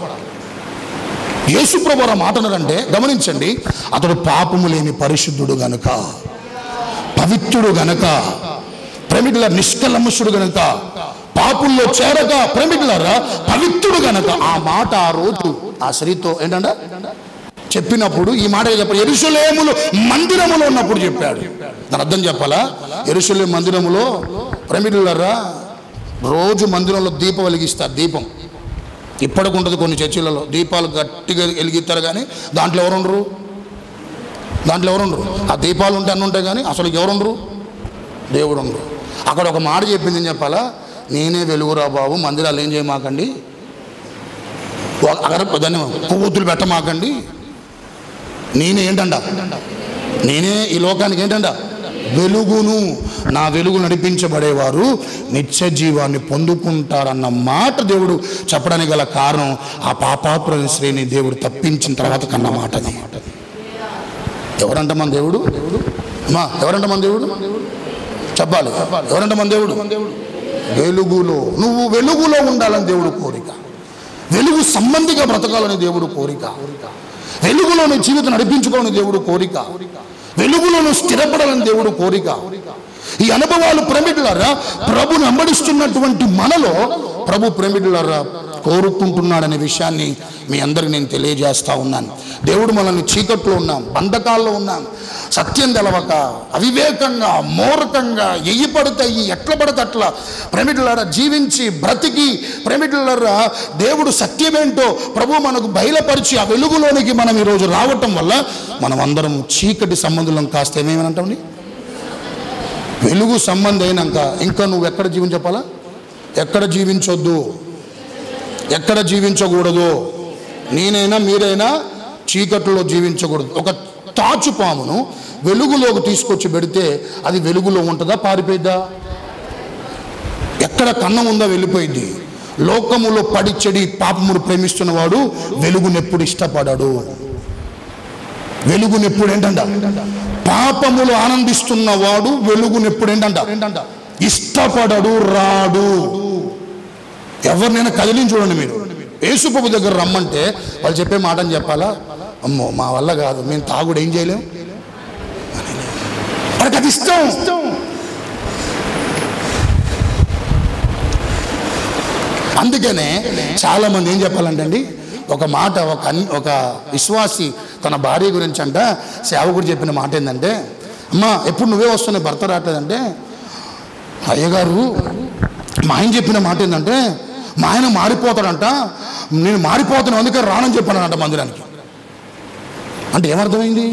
యేసుప్రభు ఆ మాట అన్నారంటే గమనించండి, అతడు పాపము లేని పరిశుద్ధుడు గనుక, పవిత్రుడు గనుక, ప్రేమికుల నిష్కల్మషుడు గనుక, పాపుల్లో చేరక ప్రేమికులారా పవిత్రుడు గనుక, ఆ మాట ఆ రోజు ఆ స్త్రీతో ఏంటంటే చెప్పినప్పుడు ఈ మాట చెప్పాడు, యెరూషలేములో మందిరములో ఉన్నప్పుడు చెప్పాడు. దాని అర్థం చెప్పాలా? యెరూషలేము మందిరములో ప్రేమికులారా రోజు మందిరంలో దీపం వెలిగిస్తారు. దీపం ఇప్పటికి ఉంటుంది. కొన్ని చర్చిలలో దీపాలు గట్టిగా వెలిగిస్తారు, కానీ దాంట్లో ఎవరుండరు. ఆ దీపాలు ఉంటే అన్నీ ఉంటాయి, కానీ అసలు ఎవరుండరు, దేవుడు ఉండరు. అక్కడ ఒక మాట చెప్పింది ఏం చెప్పాలా? నేనే వెలుగురా బాబు, మందిరాలు ఏం చేయమాకండి, అక్కడ దాన్ని కొవ్వొత్తులు పెట్టమాకండి, నేనే ఈ లోకానికి వెలుగును, నా వెలుగు నడిపించబడేవారు నిత్య జీవాన్ని పొందుకుంటారన్న మాట దేవుడు చెప్పడానికి గల కారణం ఆ పాపాత్ముని స్త్రీని దేవుడు తప్పించిన తర్వాత కన్న మాట. ఎవరంట మన దేవుడు? అమ్మా, ఎవరంట మన దేవుడు? చెప్పాలి. ఎవరంట మన దేవుడు? వెలుగులో, నువ్వు వెలుగులో ఉండాలని దేవుడు కోరిక, వెలుగు సంబంధిగా బ్రతకాలని దేవుడు కోరిక, వెలుగులో నీ జీవితం నడిపించుకోవాలని దేవుడు కోరిక, వెలుగులో నువ్వు స్థిరపడాలని దేవుడు కోరిక. ఈ అనుభవాలు ప్రేమికులారా ప్రభుని వెంబడిస్తున్నటువంటి మనలో ప్రభు ప్రేమికులారా కోరుకుంటున్నాడనే విషయాన్ని మీ అందరికి నేను తెలియజేస్తా ఉన్నాను. దేవుడు మనల్ని చీకట్లో ఉన్నాం, బంధకాల్లో ఉన్నాం, సత్యం తెలవక అవివేకంగా మూర్ఖంగా ఎయ్యి పడతాయి ఎట్లా పడితే అట్లా ప్రేమికులారా జీవించి బ్రతికి ప్రేమికులారా దేవుడు సత్యమేంటో ప్రభు మనకు బయలుపరిచి ఆ వెలుగులోనికి మనం ఈరోజు రావటం వల్ల మనం అందరం చీకటి సంబంధులం కాస్త ఏమేమనంటాండి వెలుగు సంబంధం అయినాక ఇంకా నువ్వు ఎక్కడ జీవించాలా, ఎక్కడ జీవించొద్దు, ఎక్కడ జీవించకూడదు. నేనైనా మీరైనా చీకట్లో జీవించకూడదు. ఒక తాచుపామును వెలుగులోకి తీసుకొచ్చి పెడితే అది వెలుగులో ఉంటుందా, పారిపోయిద్దా? ఎక్కడ కన్నం ఉందా వెళ్ళిపోయింది. లోకములో పడి చెడి పాపమును ప్రేమిస్తున్నవాడు వెలుగునెప్పుడు ఇష్టపడాడు. వెలుగునెప్పుడు ఏంటంట? పాపములు ఆనందిస్తున్నవాడు వెలుగునెప్పుడు ఏంటంట? ఇష్టపడడు, రాడు. ఎవరినైనా కదిలించి చూడండి మీరు. యేసుప్రభు దగ్గర రమ్మంటే వాళ్ళు చెప్పే మాటని చెప్పాలా? అమ్మో మా వల్ల కాదు, మేము తాగుడు ఏం చేయలేం, వాళ్ళకి అది ఇష్టం. అందుకనే చాలా మంది ఏం చెప్పాలంటే అండి, ఒక మాట ఒక విశ్వాసి తన భార్య గురించి అంట సేవకుడు చెప్పిన మాట ఏంటంటే, అమ్మా ఎప్పుడు నువ్వే వస్తున్నావు, భర్త రావట్లేదంటే, అయ్యగారు మా ఆయన చెప్పిన మాట ఏంటంటే, మా ఆయన మారిపోతాడంట, నేను మారిపోతాను అందుకే రానని చెప్పానంట మందిరానికి. అంటే ఏమర్థమైంది?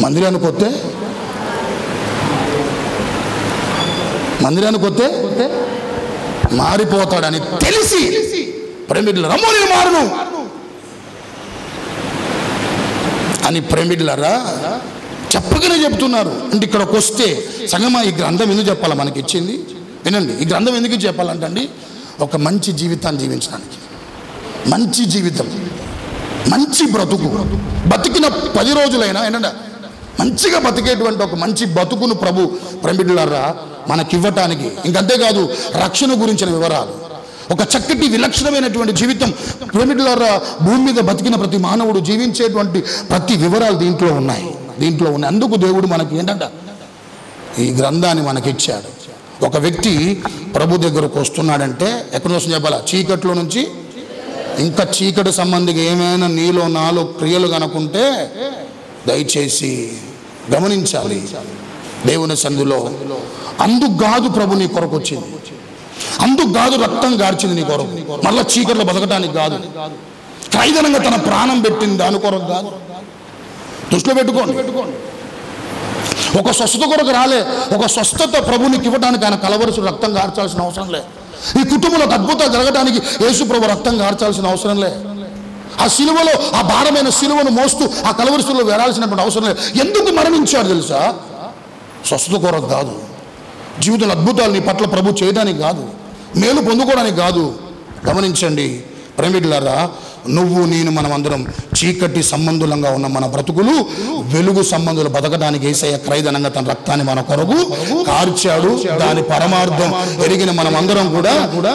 మందిరానికి వస్తే మారిపోతాడని తెలిసి ప్రేమికులు రమ్మో నేను మారును అని ప్రేమికులరా చెప్పగానే చెప్తున్నారు. అంటే ఇక్కడికి వస్తే సంగమా ఈ గ్రంథం ఎందుకు చెప్పాలా మనకి ఇచ్చింది? వినండి, ఈ గ్రంథం ఎందుకు చెప్పాలంటే అండి, ఒక మంచి జీవితాన్ని జీవించడానికి, మంచి జీవితం, మంచి బ్రతుకు, బతికిన 10 రోజులైనా ఏంటంటే మంచిగా బతికేటువంటి ఒక మంచి బతుకును ప్రభు ప్రేమికులారా మనకివ్వటానికి, ఇంకంతేకాదు రక్షణ గురించిన వివరాలు, ఒక చక్కటి విలక్షణమైనటువంటి జీవితం ప్రేమికులారా భూమి మీద బతికిన ప్రతి మానవుడు జీవించేటువంటి ప్రతి వివరాలు దీంట్లో ఉన్నాయి. అందుకు దేవుడు మనకి ఏంటంట ఈ గ్రంథాన్ని మనకిచ్చాడు. ఒక వ్యక్తి ప్రభు దగ్గరకు వస్తున్నాడంటే ఎక్కడి నుంచి చెప్పాలా? చీకట్లో నుంచి. ఇంకా చీకటి సంబంధిగా ఏమైనా నీలో నాలో క్రియలు కనుకుంటే దయచేసి గమనించాలి. దేవుని సన్నిధిలో అందుకు కాదు ప్రభు నీ కొరకు వచ్చింది, అందుకు కాదు రక్తం గార్చింది నీ కొరకు, మళ్ళా చీకట్లో బతకడానికి కాదు, ఖైదనంగా తన ప్రాణం పెట్టింది దాని కొరకు కాదు. దృష్టిలో పెట్టుకోండి. ఒక స్వస్థత కొరకు రాలే, ఒక స్వస్థత ప్రభునికి ఇవ్వడానికి ఆయన కలవరుసు రక్తం గార్చాల్సిన అవసరం లే. ఈ కుటుంబంలో అద్భుతాలు జరగడానికి యేసు ప్రభు రక్తం గార్చాల్సిన అవసరం లే. ఆ సిలువలో ఆ భారమైన సిలువను మోస్తూ ఆ కలవరుసులో వేరాల్సినటువంటి అవసరం లేదు. ఎందుకు మరణించాడు తెలుసా? స్వస్థత కొరకు కాదు, జీవితంలో అద్భుతాలు నీ పట్ల ప్రభు చేయడానికి కాదు, మేలు పొందుకోవడానికి కాదు. గమనించండి ప్రేమికులారా, నువ్వు నేను మనమందరం చీకటి సంబంధులంగా ఉన్న మన బ్రతుకులు వెలుగు సంబంధులు బతకడానికి యేసయ్య క్రైదనంగా తన రక్తాన్ని మన కొరకు కార్చాడు. దాని పరమార్థం ఎరిగిన మనం అందరం కూడా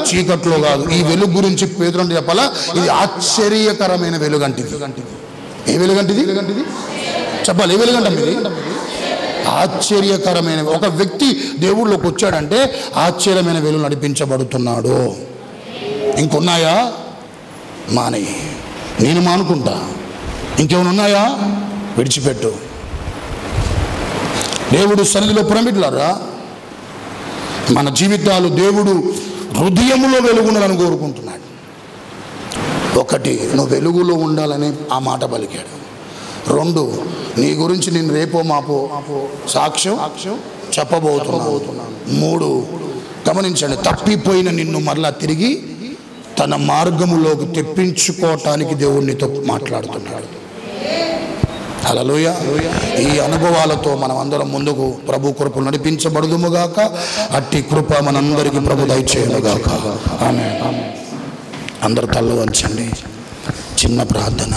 చీకట్లో కాదు. ఈ వెలుగు గురించి పేతురు చెప్పాలా? ఇది ఆశ్చర్యకరమైన వెలుగంటిది. ఏ వెలుగంటిది చెప్పాలి? ఏ వెలుగంట ఇది? ఆశ్చర్యకరమైన. ఒక వ్యక్తి దేవుళ్ళలోకి వచ్చాడంటే ఆశ్చర్యమైన వెలుగు నడిపించబడుతున్నాడు. ఇంకొన్నాయా? మానే నేను మానుకుంటా, ఇంకేమైనా ఉన్నాయా? విడిచిపెట్టు. దేవుడు సన్నిధిలో పురమిట్లారా, మన జీవితాలు దేవుడు హృదయములో వెలుగుండాలని కోరుకుంటున్నాడు. ఒకటి, నువ్వు వెలుగులో ఉండాలని ఆ మాట పలికాడు. రెండు, నీ గురించి నేను రేపో మాపో సాక్ష్యం చెప్పబోతున్నాను. మూడు, గమనించండి, తప్పిపోయిన నిన్ను మరలా తిరిగి తన మార్గములోకి తెప్పించుకోవటానికి దేవునితో మాట్లాడుతున్నాడు. హల్లెలూయా. ఈ అనుభవాలతో మనం అందరం ముందుకు ప్రభు కృప నడిపించబడుదుముగాక. అట్టి కృప మనందరికీ ప్రభు దయచేయునుగాక. ఆమేన్. అందరు తల్లు వంచండి. చిన్న ప్రార్థన.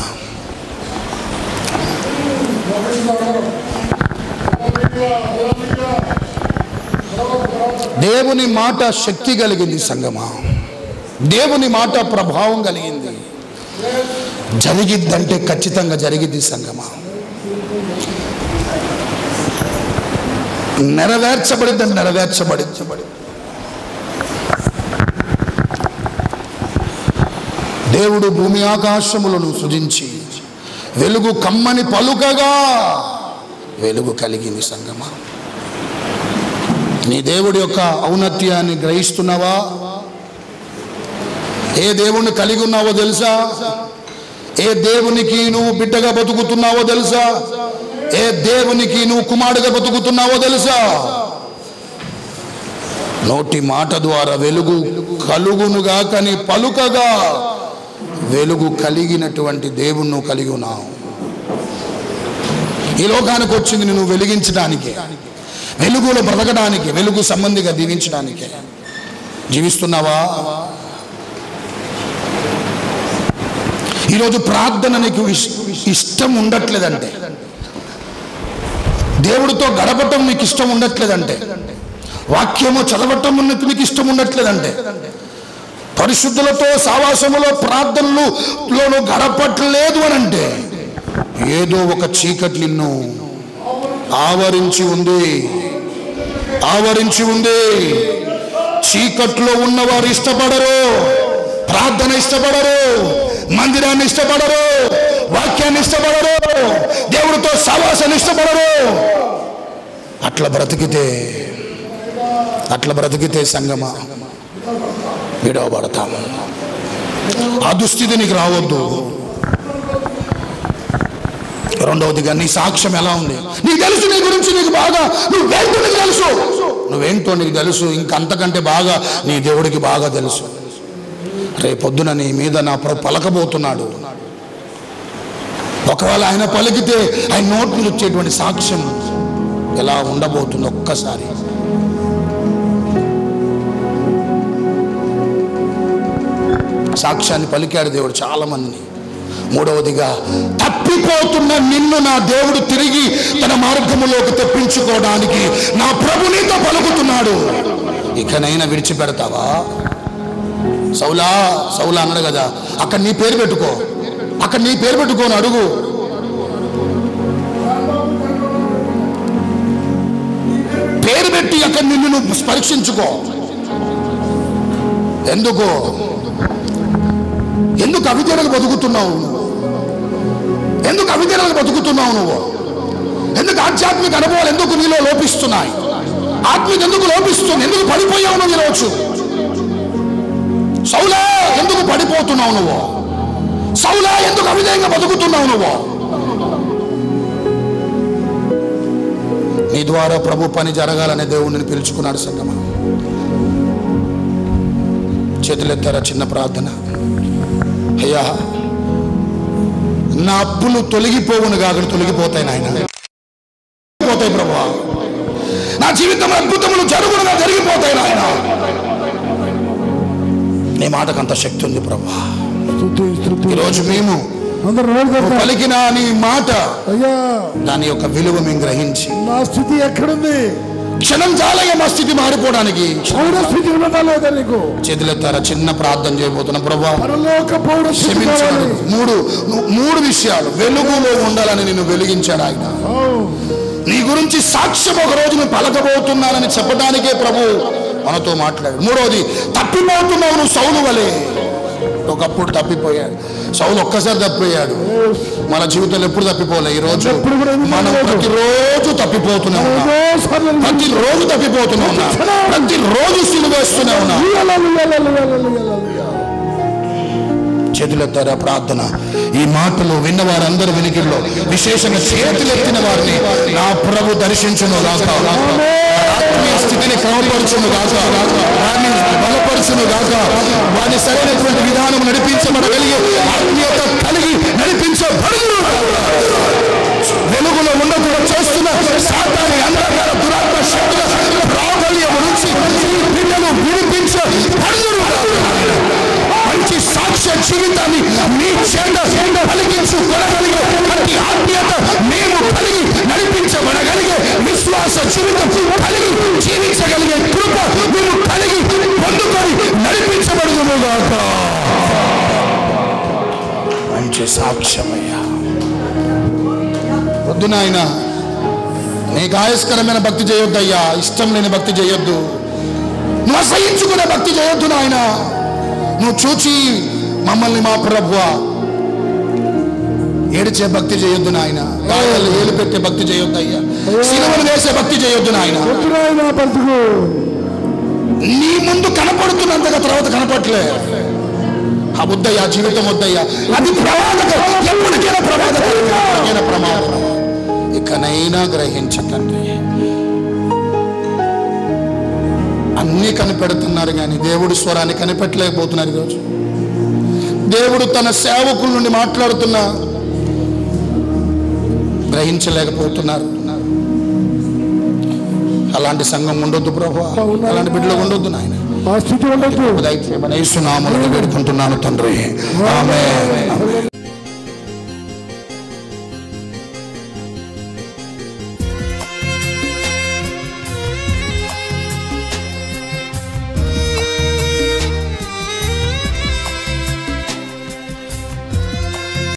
దేవుని మాట శక్తి కలిగింది సంగమా. దేవుని మాట ప్రభావం కలిగింది. జరిగిద్దంటే ఖచ్చితంగా జరిగిద్ది సంగమా. నెరవేర్చబడిద్దంటే నెరవేర్చబడి. దేవుడు భూమి ఆకాశములను సృజించి వెలుగు కమ్మని పలుకగా వెలుగు కలిగింది సంగమా. నీ దేవుడి యొక్క ఔన్నత్యాన్ని గ్రహిస్తున్నావా? ఏ దేవుణ్ణి కలిగి ఉన్నావో తెలుసా? ఏ దేవునికి నువ్వు బిడ్డగా బతుకుతున్నావో తెలుసా? ఏ దేవునికి నువ్వు కుమారుడుగా బతుకుతున్నావో తెలుసా? నోటి మాట ద్వారా వెలుగు కలుగునుగా కానీ పలుకగా వెలుగు కలిగినటువంటి దేవుణ్ణి నువ్వు కలిగి ఉన్నావు. ఈ లోకానికి వచ్చింది నువ్వు వెలిగించడానికే, వెలుగులో బ్రతకడానికి, వెలుగు సంబంధిగా దీవించడానికే. జీవిస్తున్నావా? ఈరోజు ప్రార్థన నీకు ఇష్టం ఉండట్లేదంటే, దేవుడితో గడపటం నీకు ఇష్టం ఉండట్లేదంటే, వాక్యము చదవటం నీకు ఇష్టం ఉండట్లేదంటే, పరిశుద్ధులతో సావాసములో ప్రార్థనలో గడపట్లేదు అని అంటే, ఏదో ఒక చీకటి నిన్ను ఆవరించి ఉంది. చీకట్లో ఉన్నవారు ఇష్టపడరు, ప్రార్థన ఇష్టపడరు, మందిరాన్ని ఇష్టపడరు, వాక్యాన్ని ఇష్టపడరు, దేవుడితో సహవాసాన్ని ఇష్టపడరు. అట్లా బ్రతికితే సంగమా విడవబడతాము. ఆ దుస్థితి నీకు రావద్దు. రెండవదిగా నీ సాక్ష్యం ఎలా ఉంది? నీకు తెలుసు, నీ గురించి నీకు బాగా నువ్వేంటో నీకు తెలుసు. ఇంకంతకంటే బాగా నీ దేవుడికి బాగా తెలుసు. రేపొద్దున నీ మీద నా ప్రభు పలకబోతున్నాడు. ఒకవేళ ఆయన పలికితే ఆయన నోటి నుంచి వచ్చేటువంటి సాక్ష్యం ఎలా ఉండబోతుంది ఒక్కసారి. సాక్ష్యాన్ని పలికాడు దేవుడు చాలా మందిని. మూడవదిగా, తప్పిపోతున్న నిన్ను నా దేవుడు తిరిగి తన మార్గములోకి తెప్పించుకోవడానికి నా ప్రభు నీతో పలుకుతున్నాడు. ఇకనైనా విడిచిపెడతావా? సౌలా అన్నాడు కదా, అక్కడ నీ పేరు పెట్టుకోని అడుగు. పేరు పెట్టి అక్కడ నిన్ను నువ్వు పరీక్షించుకో. ఎందుకు అవిధేయులకు బతుకుతున్నావు? నువ్వు ఎందుకు ఆధ్యాత్మిక అనుభవాలు ఎందుకు నీలో లోపిస్తున్నాయి? ఆత్మీయ ఎందుకు లోపిస్తుంది? ఎందుకు పడిపోయావు నువ్వు ఈరోజు? సౌలా ఎందుకు పడిపోతున్నావు నువ్వు? సౌలా ఎందుకు అవిధేయంగా బతుకుతున్నావు నువ్వు? నీ ద్వారా ప్రభు పని జరగాలనే దేవుడిని పిలుచుకున్నాడు సంగమా. చేతులెత్తారా? చిన్న ప్రార్థన. అయ్యా, నా అప్పులు తొలగిపోవును కాక తొలగిపోతాయి నాయన. పోతాయి ప్రభువా. నా జీవితంలో అద్భుతములు జరుగునుగా జరిగిపోతాయి నాయన. నీ మాటకు అంత శక్తి ఉంది ప్రభువా. ఈరోజు మేము పలికిన నీ మాట, దాని యొక్క విలువ మేము గ్రహించి, నా స్థితి ఎక్కడుంది, క్షణం చాలయ్యా మా స్థితి మారిపోవడానికి. చేతులెత్తారా? చిన్న ప్రార్థన చేయబోతున్నా. ప్రభువా, మూడు విషయాలు వెలుగులో ఉండాలని నిన్ను వెలిగించాడు ఆయన. నీ గురించి సాక్ష్యం ఒక రోజు నువ్వు పలకబోతున్నానని చెప్పడానికే ప్రభు మనతో మాట్లాడు. మూడవది, తప్పిపోతున్నావు నువ్వు సౌలు వలె. ఒకప్పుడు తప్పిపోయాడు. సౌలు ఒక్కసారి తప్పిపోయాడు, మన జీవితంలో ఎప్పుడు తప్పిపోలే. ఈరోజు మనం ప్రతిరోజు తప్పిపోతూనే ఉన్నాం, ప్రతిరోజు తప్పిపోతూనే ఉన్నాం, ప్రతిరోజు సిలువేస్తూనే ఉన్నాం. చేతులెత్తారా ప్రార్థన. ఈ మాటలు విన్న వారందరూ వెనుకల్లో విశేషంగా చేతులెత్తిన వారిని నా ప్రభు దర్శించును గాక, ఆత్మీయ స్థితిని క్రమపరచును గాక, వారిని బలపరచును గాక, వారిని సరైనటువంటి విధానం నడిపించబడగలిగి ఆత్మీయత కలిగి నడిపించబడును. వెలుగులో ఉండకుండా చేస్తున్న సాతాని అంధకార దురాత్మ శక్తుల ప్రాబల్యం నుంచి బిడ్డలు విడిపించబడును. మంచి సాక్ష్య జీవితాన్ని మీ చేత కలిగించుకోగలిగే ప్రతి ఆత్మీయత మేము కలిగి నడిపించబడగలిగే విశ్వాస జీవితం కలిగి జీవించగలిగే కృప మేము కలిగి పొందుకొని నడిపించబడునుగాక. మంచి సాక్ష్యమయ్యా. వద్దు నాయన, నీకు ఆయస్కరమైన భక్తి చేయొద్దయ్యా, ఇష్టం లేని భక్తి చేయొద్దు, నువ్వు అసహించుకునే భక్తి చేయొద్దు నాయన. నువ్వు చూచి మమ్మల్ని మా ప్రభువా ఏడిచే భక్తి చేయొద్దు నాయన, గాయాలు ఏలు పెట్టే భక్తి చేయొద్దు అయ్యా, సిలువను వేసే భక్తి చేయొద్దు నాయన. నీ ముందు కనపడుతున్నంతగా తర్వాత కనపట్లే, ఆ వద్దయ్యా, జీవితం వద్దయ్యా, అది ప్రమాదకరం, ఎప్పటికైనా ప్రమాదకరం, ఎప్పటికైనా ప్రమాదం. ఇకనైనా గ్రహించకండి. అన్నీ కనిపెడుతున్నారు కానీ దేవుడు స్వరాన్ని కనిపెట్టలేకపోతున్నారు. ఈరోజు దేవుడు తన సేవకుల నుండి మాట్లాడుతున్నా గ్రహించలేకపోతున్నారు. అలాంటి సంఘం ఉండొద్దు ప్రభువా, అలాంటి బిడ్డలు ఉండొద్దు నాయన. యేసు నామములో వేడుకుంటున్నాను తండ్రి, ఆమేన్.